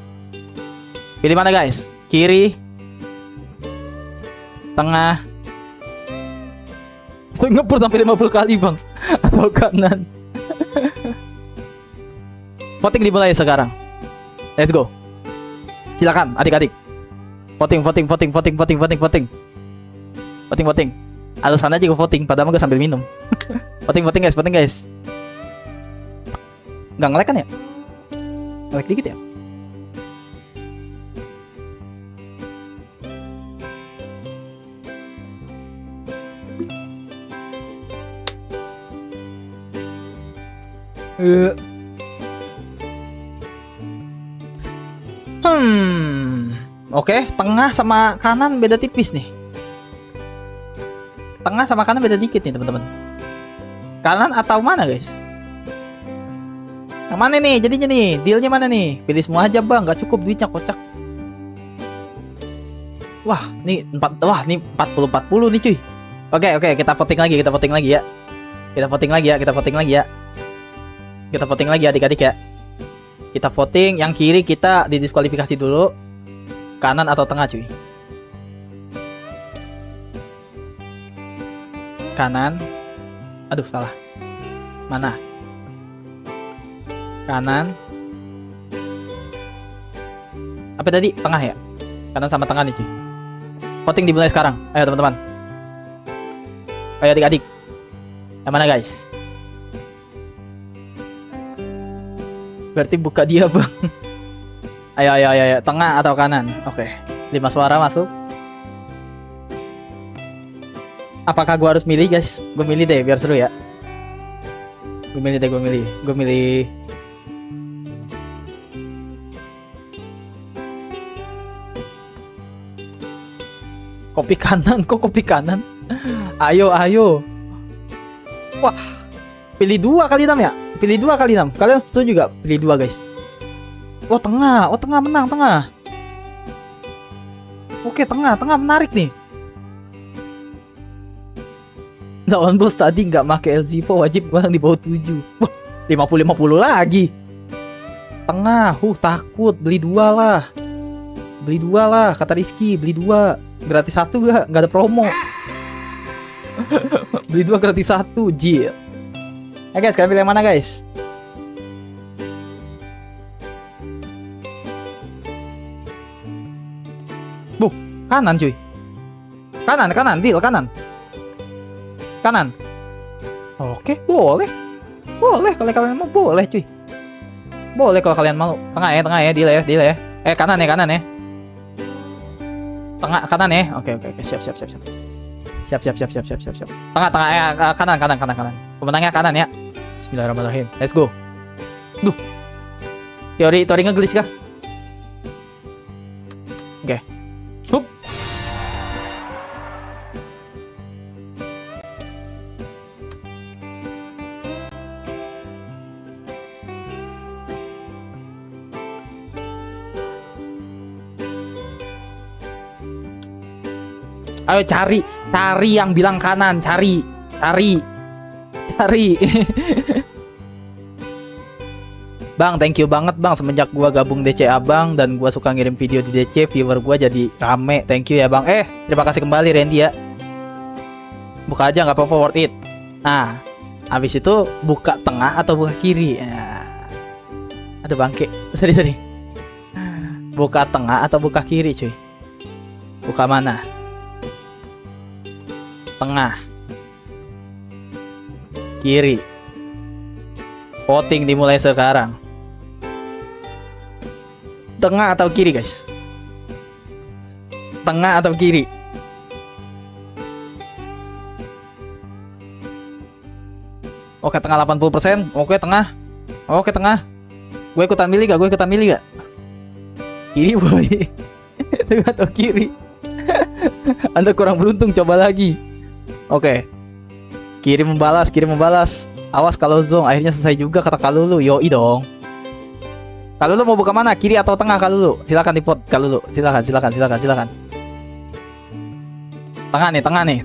Pilih mana, guys? Kiri, tengah. So ngepur sampai 50 kali, Bang. Atau kanan. Voting dimulai sekarang. Let's go. Silakan adik-adik. Voting. Alasan aja gue voting, padahal gue sambil minum. voting guys. Nggak nge-lag kan ya? Nge-lag dikit ya? Oke, tengah sama kanan beda tipis nih. Tengah sama kanan beda dikit nih, teman-teman. Kanan atau mana, guys? Yang mana nih? Jadinya nih, dealnya mana nih? Pilih semua aja, Bang. Gak cukup duitnya, kocak. Wah, nih 40-40 nih, cuy. Oke, kita voting lagi ya. Kita voting lagi adik-adik ya. Kita voting, yang kiri kita didiskualifikasi dulu. Kanan atau tengah, cuy? Kanan. Aduh, salah. Mana? Kanan. Apa tadi? Tengah ya? Kanan sama tengah nih, cuy. Voting dimulai sekarang. Ayo, teman-teman. Ayo adik-adik. Yang mana, guys? Berarti buka dia, Bang. Ayo. Tengah atau kanan? Oke. 5 suara masuk. Apakah gua harus milih, guys? Gue milih deh biar seru ya. Gue milih. Kopi kanan, kok kopi kanan? Ayo. Wah. Pilih 2 kali 6 ya? Pilih 2 kali 6. Kalian setuju gak? Pilih 2, guys. Oh tengah menang, tengah. Oke, tengah menarik nih. Lawan bos tadi nggak make LZPO, wajib menang di bawah 7. Wah, 50-50 lagi. Tengah, takut. Beli 2 lah, kata Rizky. Beli 2, gratis 1 gak? Nggak ada promo. Beli 2 gratis 1, jil. Guys, kalian pilih yang mana, guys? Kanan, cuy. Kanan, deal kanan. Oke, boleh kalau kalian mau, boleh, cuy. Boleh kalau kalian mau. Tengah ya, deal ya. Kanan ya. Tengah, kanan ya. Oke. Siap. Tengah, kanan. Pemenangnya kanan ya. Bismillahirrahmanirrahim. Let's go. Duh. Teori nge-glitch kah? Oke. Hup. Ayo cari yang bilang kanan, cari Lari. Bang, thank you banget bang, semenjak gua gabung DC Abang dan gua suka ngirim video di DC, viewer gua jadi rame. Thank you ya bang. Terima kasih kembali Randy ya. Buka aja nggak apa-apa, worth it. Nah, habis itu buka tengah atau buka kiri. Ada bangke. Sorry. Buka tengah atau buka kiri cuy? Buka mana? Tengah, kiri. Voting dimulai sekarang. Tengah atau kiri guys? Tengah atau kiri? Oke, tengah 80%. Oke, tengah. Oke, tengah. Gue ikutan milih gak? Kiri boy. Tengah atau kiri? Anda kurang beruntung, coba lagi. Oke. Kiri membalas. Awas kalau zong, akhirnya selesai juga kata Kalulu. Yoi dong. Kalulu mau buka mana? Kiri atau tengah Kalulu? Silakan di vote Kalulu. Silakan. Tengah nih.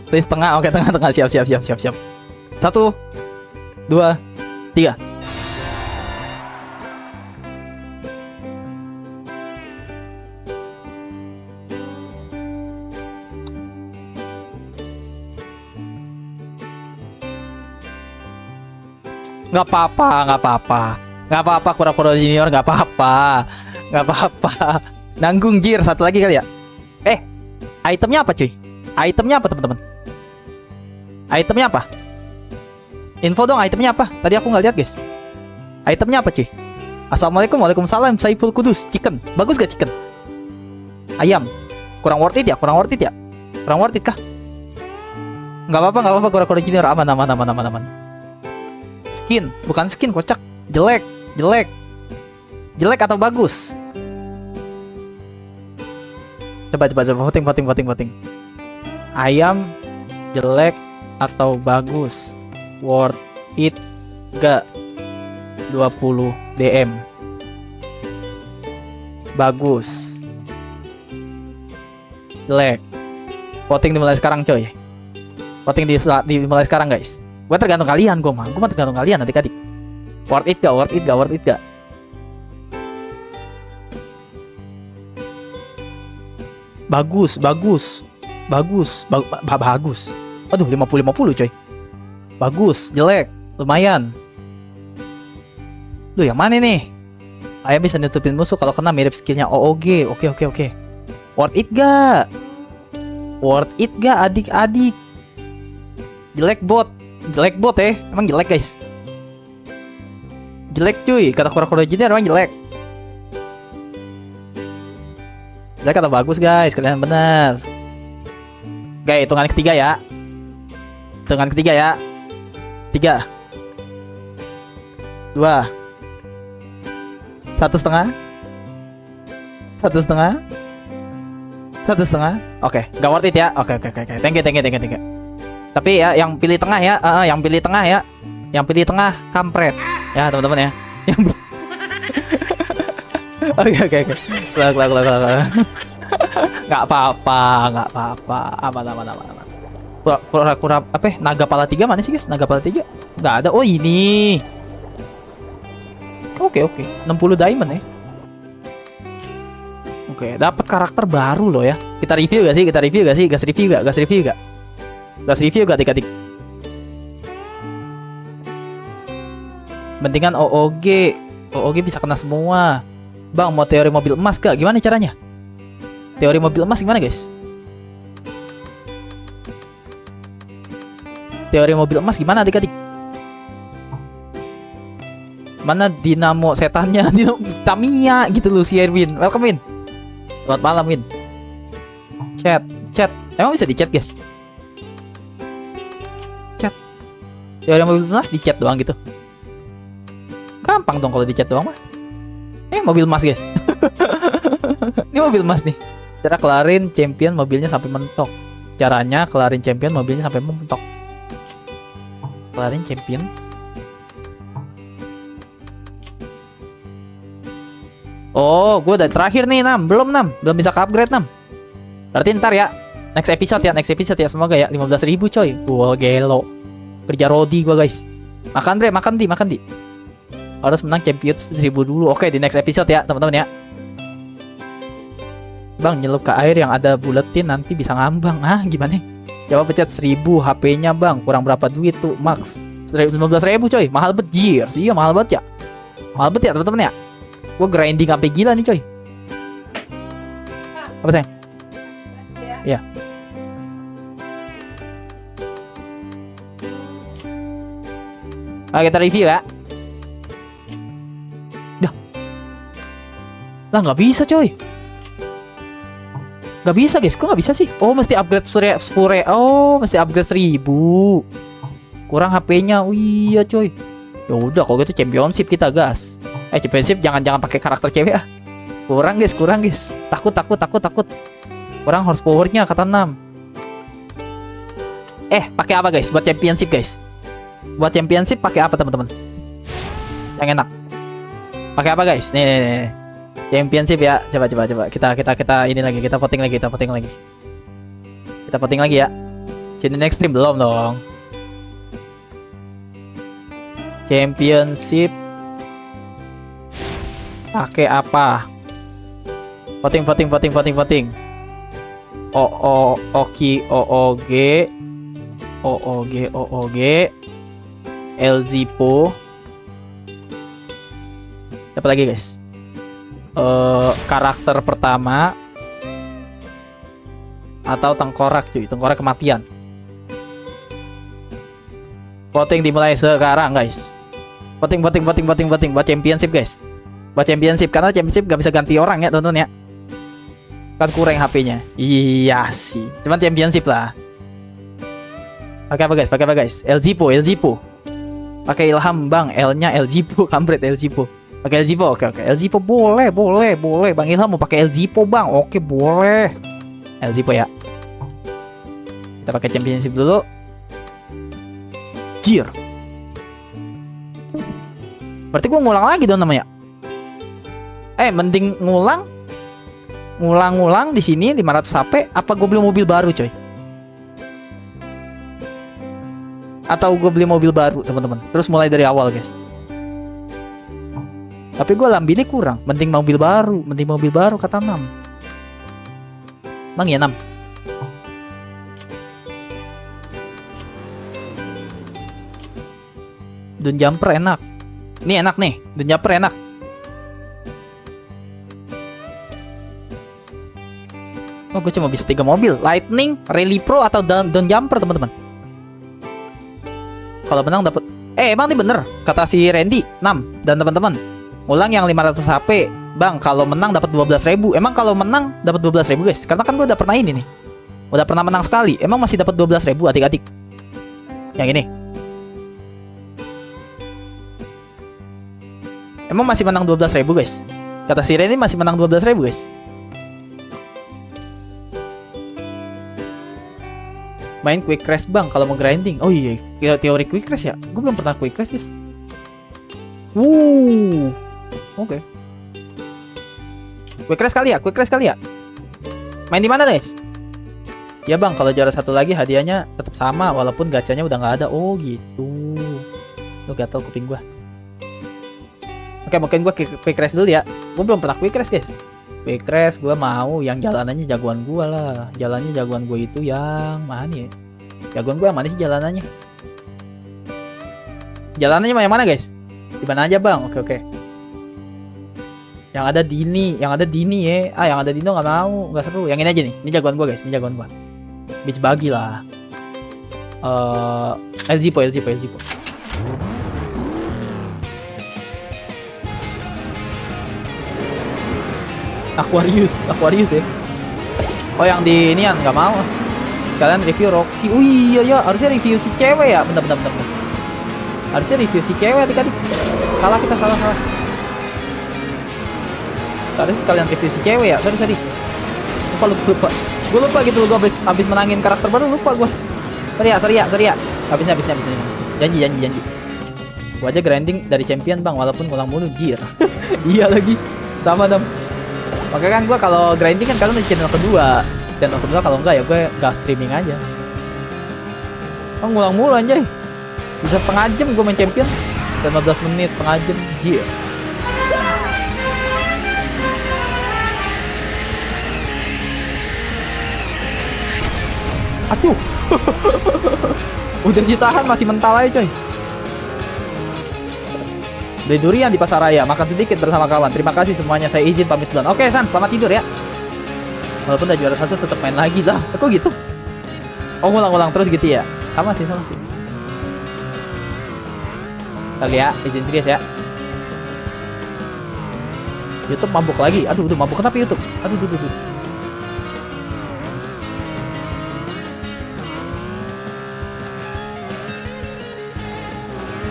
Please tengah. Oke, tengah. Siap. 1 2 3. Nggak apa-apa, kura-kura junior, nggak apa-apa. Nanggung gear satu lagi kali ya. Itemnya apa cuy? Itemnya apa teman-teman? Itemnya apa? Info dong, itemnya apa? Tadi aku nggak lihat guys. Itemnya apa cuy? Assalamualaikum, waalaikumsalam. Saiful Kudus, chicken. Bagus gak chicken? Ayam. Kurang worth it ya? Kurang worth it kah? Nggak apa-apa, kura-kura junior aman. Skin, bukan skin, kocak. Jelek atau bagus? Coba voting. Ayam jelek atau bagus? Worth it gak? 20 DM. Bagus. Jelek. Voting dimulai sekarang coy. Dimulai sekarang guys. Gue tergantung kalian, gue mah tergantung kalian adik-adik. Worth it gak? Bagus. Aduh, 50-50 coy. Bagus, jelek, lumayan. Duh, yang mana nih? Ayam bisa nutupin musuh kalau kena mirip skillnya OOG. Oke. Worth it gak adik-adik? Jelek bot emang jelek guys. Jelek cuy, kata kura-kura junior emang jelek. Jelek atau bagus guys, kalian bener. Guys, hitungan ketiga ya. 3 2 1,5 Oke, gak worth it ya. Oke. Thank you. Tapi ya yang pilih tengah ya. Yang pilih tengah kampret. Ya, teman-teman ya. Oke. Gak apa-apa. Aman. Kura-kura apa? Naga pala 3 mana sih guys? Naga pala 3? Gak ada. Oh, ini. Oke. 60 diamond ya. Oke, dapat karakter baru loh ya. Kita review gak sih? Gas review gak adik-adik? Mendingan OOG bisa kena semua. Bang, mau teori mobil emas gak? Gimana caranya? Teori mobil emas gimana guys? Teori mobil emas gimana adik-adik? Mana dinamo setannya? Dinamo Tamiya gitu loh si Erwin. Welcome Win. Selamat malam Win. Chat. Emang bisa di chat guys? Teori mobil emas di chat doang gitu. Gampang dong kalau di chat doang mah. Mobil emas guys. Ini mobil emas nih. Cara kelarin champion mobilnya sampai mentok. Caranya kelarin champion mobilnya sampai mentok. Kelarin champion. Oh, gue udah terakhir nih 6. Belum bisa ke upgrade 6. Berarti ntar ya. Next episode ya, semoga ya 15.000 coy. Wah, gelo. Kerja rodi gua guys. Makan Bre, makan di. Harus menang champion 1000 dulu. Oke, di next episode ya, teman-teman ya. Bang, nyelup ke air yang ada buletin nanti bisa ngambang. Ah, gimana? Coba pencet 1000 HP-nya, Bang. Kurang berapa duit tuh, Max? 15.000 coy. Mahal bet, jir. Iya, mahal banget ya. Mahal bet ya, teman-teman ya. Gua grinding sampai gila nih, coy. Apa sayang? Iya. Oke, kita review ya. Dah. Lah, nggak bisa coy. Nggak bisa guys, kok nggak bisa sih? Oh, mesti upgrade 10. Oh, mesti upgrade 1000. Kurang HP-nya. Oh, iya coy. Ya udah, kalau gitu championship kita gas. Championship jangan pakai karakter cewek ah. Kurang guys. Takut. Kurang horsepower-nya kata 6. Pakai apa guys? Buat championship guys. Buat championship pakai apa teman-teman? Yang enak. Pakai apa guys? Nih. Championship ya. Coba. Kita ini lagi, kita voting lagi. Kita voting lagi ya. Sini next stream belum dong. Championship pakai apa? Voting. OOG Elzipo. Apa lagi guys? Karakter pertama atau tengkorak cuy, tengkorak kematian. Voting dimulai sekarang guys. Voting buat championship guys. Buat championship, karena championship gak bisa ganti orang ya teman-teman ya. Kan kurang HP-nya. Iya sih. Cuman championship lah. Pakai apa guys? Elzipo. Pakai Ilham Bang, L-nya Elzipo, kampret Elzipo. Pakai Elzipo, oke. Elzipo boleh. Bang Ilham mau pakai Elzipo Bang, oke boleh. Elzipo ya. Kita pakai championship dulu. Jir. Berarti gua ngulang lagi dong namanya. Mending ngulang di sini 500 HP. Apa gue beli mobil baru coy? Atau gue beli mobil baru teman-teman, terus mulai dari awal guys. Tapi gue lambini kurang. Mending mobil baru kata 6. Bang ya 6. Dun jumper enak. Ini enak nih, dun jumper enak. Oh, gue cuma bisa 3 mobil. Lightning, Rally Pro atau Dun jumper teman-teman. Kalau menang dapat emang ini bener kata si Randy 6 dan teman-teman. Ulang yang 500 HP. Bang, kalau menang dapat 12.000. Emang kalau menang dapat 12.000 guys? Karena kan gue udah pernah ini nih. Udah pernah menang sekali. Emang masih dapat 12.000 adik-adik. Yang ini. Emang masih menang 12.000 guys? Kata si Randy masih menang 12.000 guys. Main quick crash bang kalau mau grinding. Oh iya, teori quick crash ya. Gue belum pernah quick crash guys. Oke. Quick crash kali ya. Main di mana guys? Ya bang, kalau juara satu lagi hadiahnya tetap sama walaupun gacanya udah nggak ada. Oh gitu. Lu gatel kuping gua. Oke, mungkin gua quick crash dulu ya. Gua belum pernah quick crash guys. Quick crash gue mau yang jalanannya jagoan gue lah. Jalannya jagoan gue itu yang mana ya? Jagoan gue yang mana sih jalanannya? Jalanannya yang mana guys? Di mana aja bang? Oke. Yang ada Dini ya. Yang ada Dino nggak mau, nggak seru. Yang ini aja nih. Ini jagoan gue guys. Ini jagoan gue. Bis bagi lah. Elzipo. Aquarius ya. Oh yang di inian nggak mau. Kalian review Roxy. Oh iya ya, harusnya review si cewek ya. Bentar. Harusnya review si cewek adik-adik. Kita salah. Harusnya sekalian review si cewek ya. Sorry. Lupa. Gue lupa gitu loh. Gue habis menangin karakter baru lupa gue. Sorry ya. Habisnya. Janji. Gue aja grinding dari champion bang, walaupun ngulang mulu jir. Iya lagi. Sama dam. Makanya kan gue kalau grinding kan kalian di channel kedua. Dan nonton gua, kalau enggak ya gue gas streaming aja. Oh, ngulang mulu anjay. Bisa setengah jam gue main champion. 15 menit, setengah jam. Jir. Aduh. Udah ditahan masih mental aja coy. Beli durian di pasar raya, makan sedikit bersama kawan. Terima kasih semuanya, saya izin pamit duluan. Oke San, selamat tidur ya. Walaupun udah juara 1 tetap main lagi lah. Kok gitu? Oh, ngulang-ngulang terus gitu ya. Sama sih. Kali ya, izin serius ya. YouTube mabuk lagi. Aduh, udah mabuk kenapa YouTube? Aduh.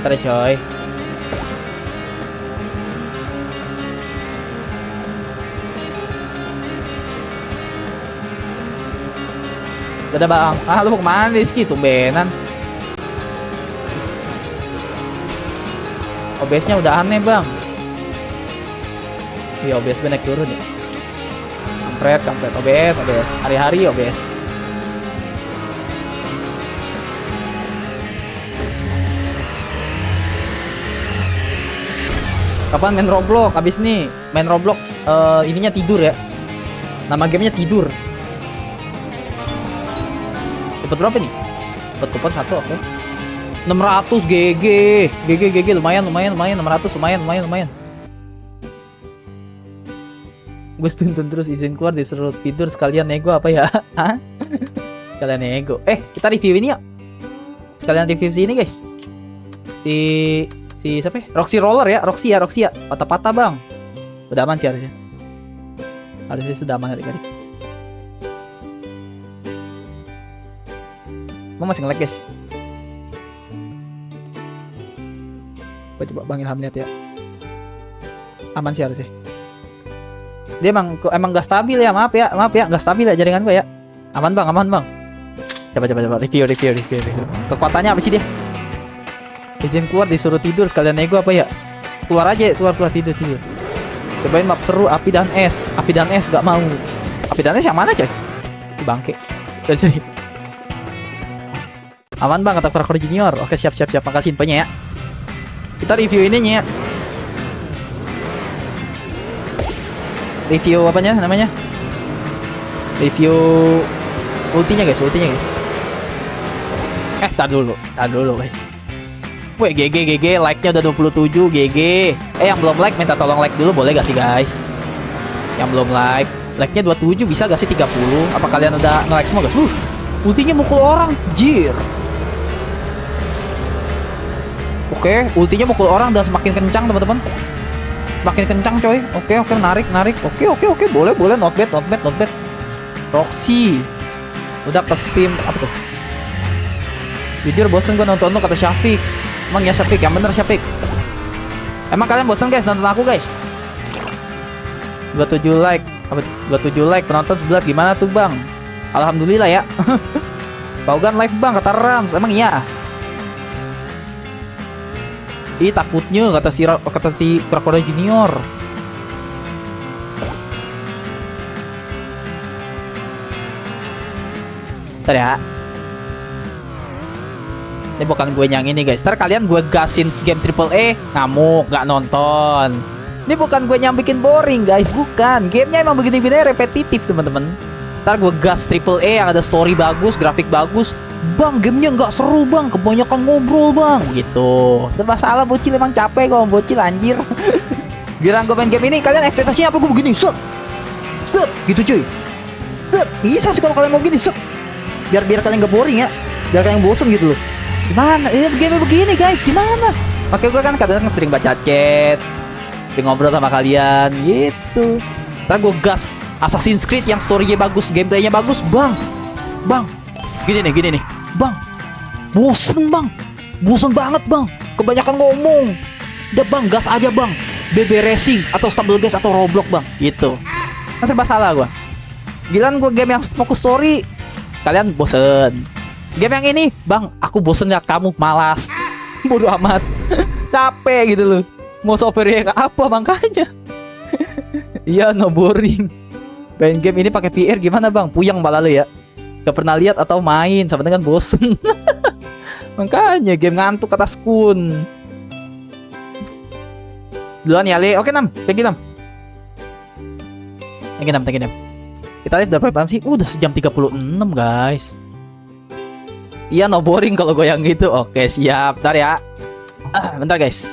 Ntar ya coy. Dadah bang. Lu mau kemana Rizky? Tumbenan. OBS-nya udah aneh bang. Iya, OBS gue naik turun ya. Kampret. OBS. Hari-hari OBS. Kapan main Roblox? Abis nih main Roblox ininya tidur ya. Nama gamenya tidur. Dapat berapa nih? Dapat kupon 1, oke. 600 GG lumayan 600 lumayan. Gue tuntun terus izin keluar disuruh tidur sekalian nego apa ya? Hah? Sekalian nego. Kita review ini ya. Sekalian review sini guys. Si siapa ya? Roxy Roller ya, Roxy ya. Patah-patah bang. Udah aman sih harusnya. Harusnya sudah aman adik-adik. Mau masih nge-lag guys. Coba Bang Ilham lihat ya. Aman sih harusnya. Dia emang gak stabil ya, maaf ya, gak stabil ya jaringan gue ya. Aman bang. Coba review. Kekuatannya apa sih dia? Izin keluar disuruh tidur sekalian nego apa ya? Keluar tidur. Cobain map seru api dan es gak mau. Api dan es yang mana coy? Di bangke. Jadi aman bang kata Kurakor Junior. Oke siap. Makasih infonya ya. Kita review ininya ya. Review apanya namanya? Review ultinya guys. Tar dulu guys. Weh GG like-nya udah 27 GG. Yang belum like minta tolong like dulu boleh gak sih guys? Yang belum like-nya 27 bisa gak sih 30? Apa kalian udah nge-like semua guys? Ultinya mukul orang, jir. Oke, ultinya mukul orang dan semakin kencang teman-teman. Makin kencang coy. Oke, narik. Oke, boleh. Not bad. Roxy. Udah ke Steam apa tuh? Jujur bosen gue nonton lo kata Syafiq. Emang ya Syafiq, yang bener Syafiq. Emang kalian bosen guys nonton aku guys? 27 like. Apa 27 like, penonton 11 gimana tuh bang? Alhamdulillah ya. Baugan live bang kata Rams. Emang iya? Ih takutnya kata si Kurakor Junior. Ntar ya. Ini bukan gue yang ini guys. Ntar kalian gue gasin game AAA ngamuk gak nonton. Ini bukan gue yang bikin boring guys. Bukan. Gamenya emang begini-begini repetitif teman-teman. Ntar gue gas AAA yang ada story bagus, grafik bagus. Bang, gamenya nggak seru bang, kebanyakan ngobrol bang, gitu. Serba salah bocil, emang capek gue bocil anjir. Giliran gue main game ini, kalian ekspektasinya apa? Gue begini, set, gitu cuy. Set, bisa sih kalau kalian mau gini, set. Biar kalian nggak boring ya, biar kalian bosen gitu loh. Gimana? Game begini guys, gimana? Makanya gue kan kadang sering baca chat, sering ngobrol sama kalian, gitu. Ntar gue gas Assassin's Creed yang story-nya bagus, gameplaynya bagus, bang. Gini nih, bang, bosen banget bang, kebanyakan ngomong. Udah bang, gas aja bang, BB Racing atau Stumble Guys atau Roblox bang, gitu. Kan serba salah gua. Gilaan gua game yang fokus story, kalian bosen. Game yang ini, bang, aku bosen liat kamu, malas. Bodoh amat, capek gitu loh. Mau software yang apa makanya? Iya, no boring. Main game ini pakai VR gimana bang? Puyeng malah lu ya. Gak pernah lihat atau main, sama dengan bosen. Makanya game ngantuk kata Skun. Duluan ya Le. Oke 6, thank you 6. Thank you 6, thank you 6. Kita live udah berapa sih? Udah sejam 36 guys. Iya no boring kalau goyang gitu. Oke siap. Bentar ya. Bentar guys.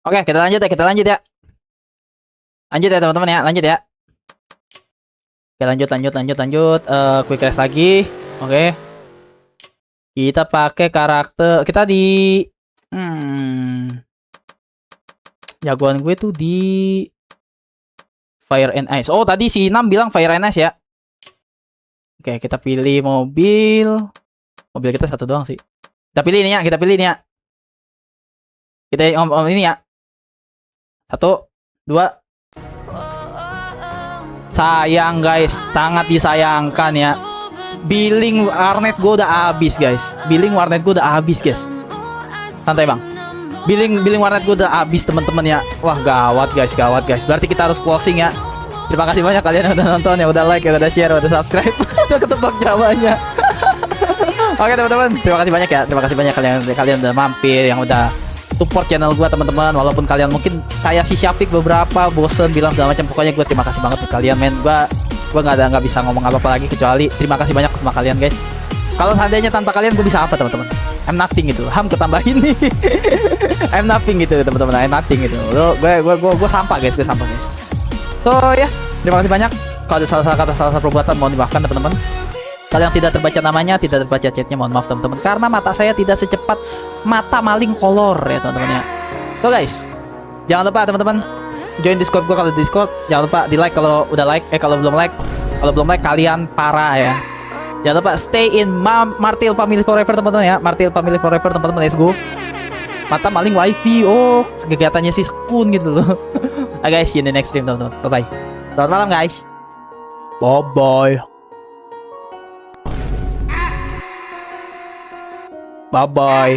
Oke, kita lanjut ya, kita lanjut ya. Lanjut ya teman-teman ya, lanjut ya. Oke, lanjut. Quick race lagi. Oke. Kita pakai karakter, kita di jagoan gue tuh di Fire and Ice. Oh, tadi si Nam bilang Fire and Ice ya. Oke, kita pilih mobil. Mobil kita satu doang sih. Kita pilih ini ya, kita pilih ini ya. Kita ini ya. 1, 2. Sayang guys, sangat disayangkan ya. Billing warnet gue udah habis guys. Billing warnet gue udah habis guys. Santai bang. Billing warnet gue udah habis teman-teman ya. Wah gawat guys. Berarti kita harus closing ya. Terima kasih banyak kalian yang udah nonton, yang udah like, yang udah share, yang udah subscribe. Udah ketebak jawabannya. Oke teman-teman, terima kasih banyak ya. Terima kasih banyak kalian udah mampir, yang udah support channel gue teman-teman. Walaupun kalian mungkin kayak si Syafiq beberapa bosen bilang segala macam, pokoknya gue terima kasih banget ke kalian men. Gue nggak bisa ngomong apa-apa lagi kecuali terima kasih banyak sama kalian guys. Kalau seandainya tanpa kalian gue bisa apa teman-teman? I'm nothing gitu. Ham ketambahin nih. I'm nothing gitu teman-teman. I'm nothing gitu. Gue sampah guys, So ya, terima kasih banyak. Kalau ada salah kata, salah perbuatan mohon dimaafkan teman-teman. Kalau yang tidak terbaca namanya, tidak terbaca chatnya, mohon maaf teman-teman. Karena mata saya tidak secepat mata maling kolor ya teman-teman ya. So guys, jangan lupa teman-teman join Discord gue kalau di Discord. Jangan lupa di like kalau udah like. Kalau belum like kalian parah ya. Jangan lupa stay in Martil Family Forever teman-teman ya. Martil Family Forever teman-teman, let's go. Mata maling wifi. Oh, kegiatannya si Skun gitu loh. Guys, see you in the next stream teman-teman. Bye bye. Selamat malam guys. Bye bye. Bye bye.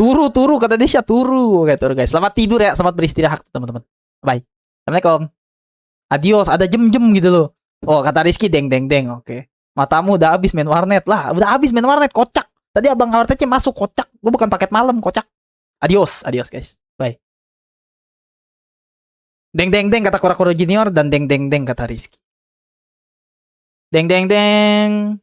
Turu kata Desya, turu. Oke, turu guys. Selamat tidur ya, selamat beristirahat teman-teman. Bye. Assalamualaikum. Adios, ada jem-jem gitu loh. Oh, kata Rizky deng. Oke. Matamu udah habis main warnet lah. Udah habis main warnet, kocak. Tadi abang warnetnya masuk, kocak. Gue bukan paket malam, kocak. Adios guys. Bye. Deng kata Kura-Kura Junior dan deng kata Rizky. Deng.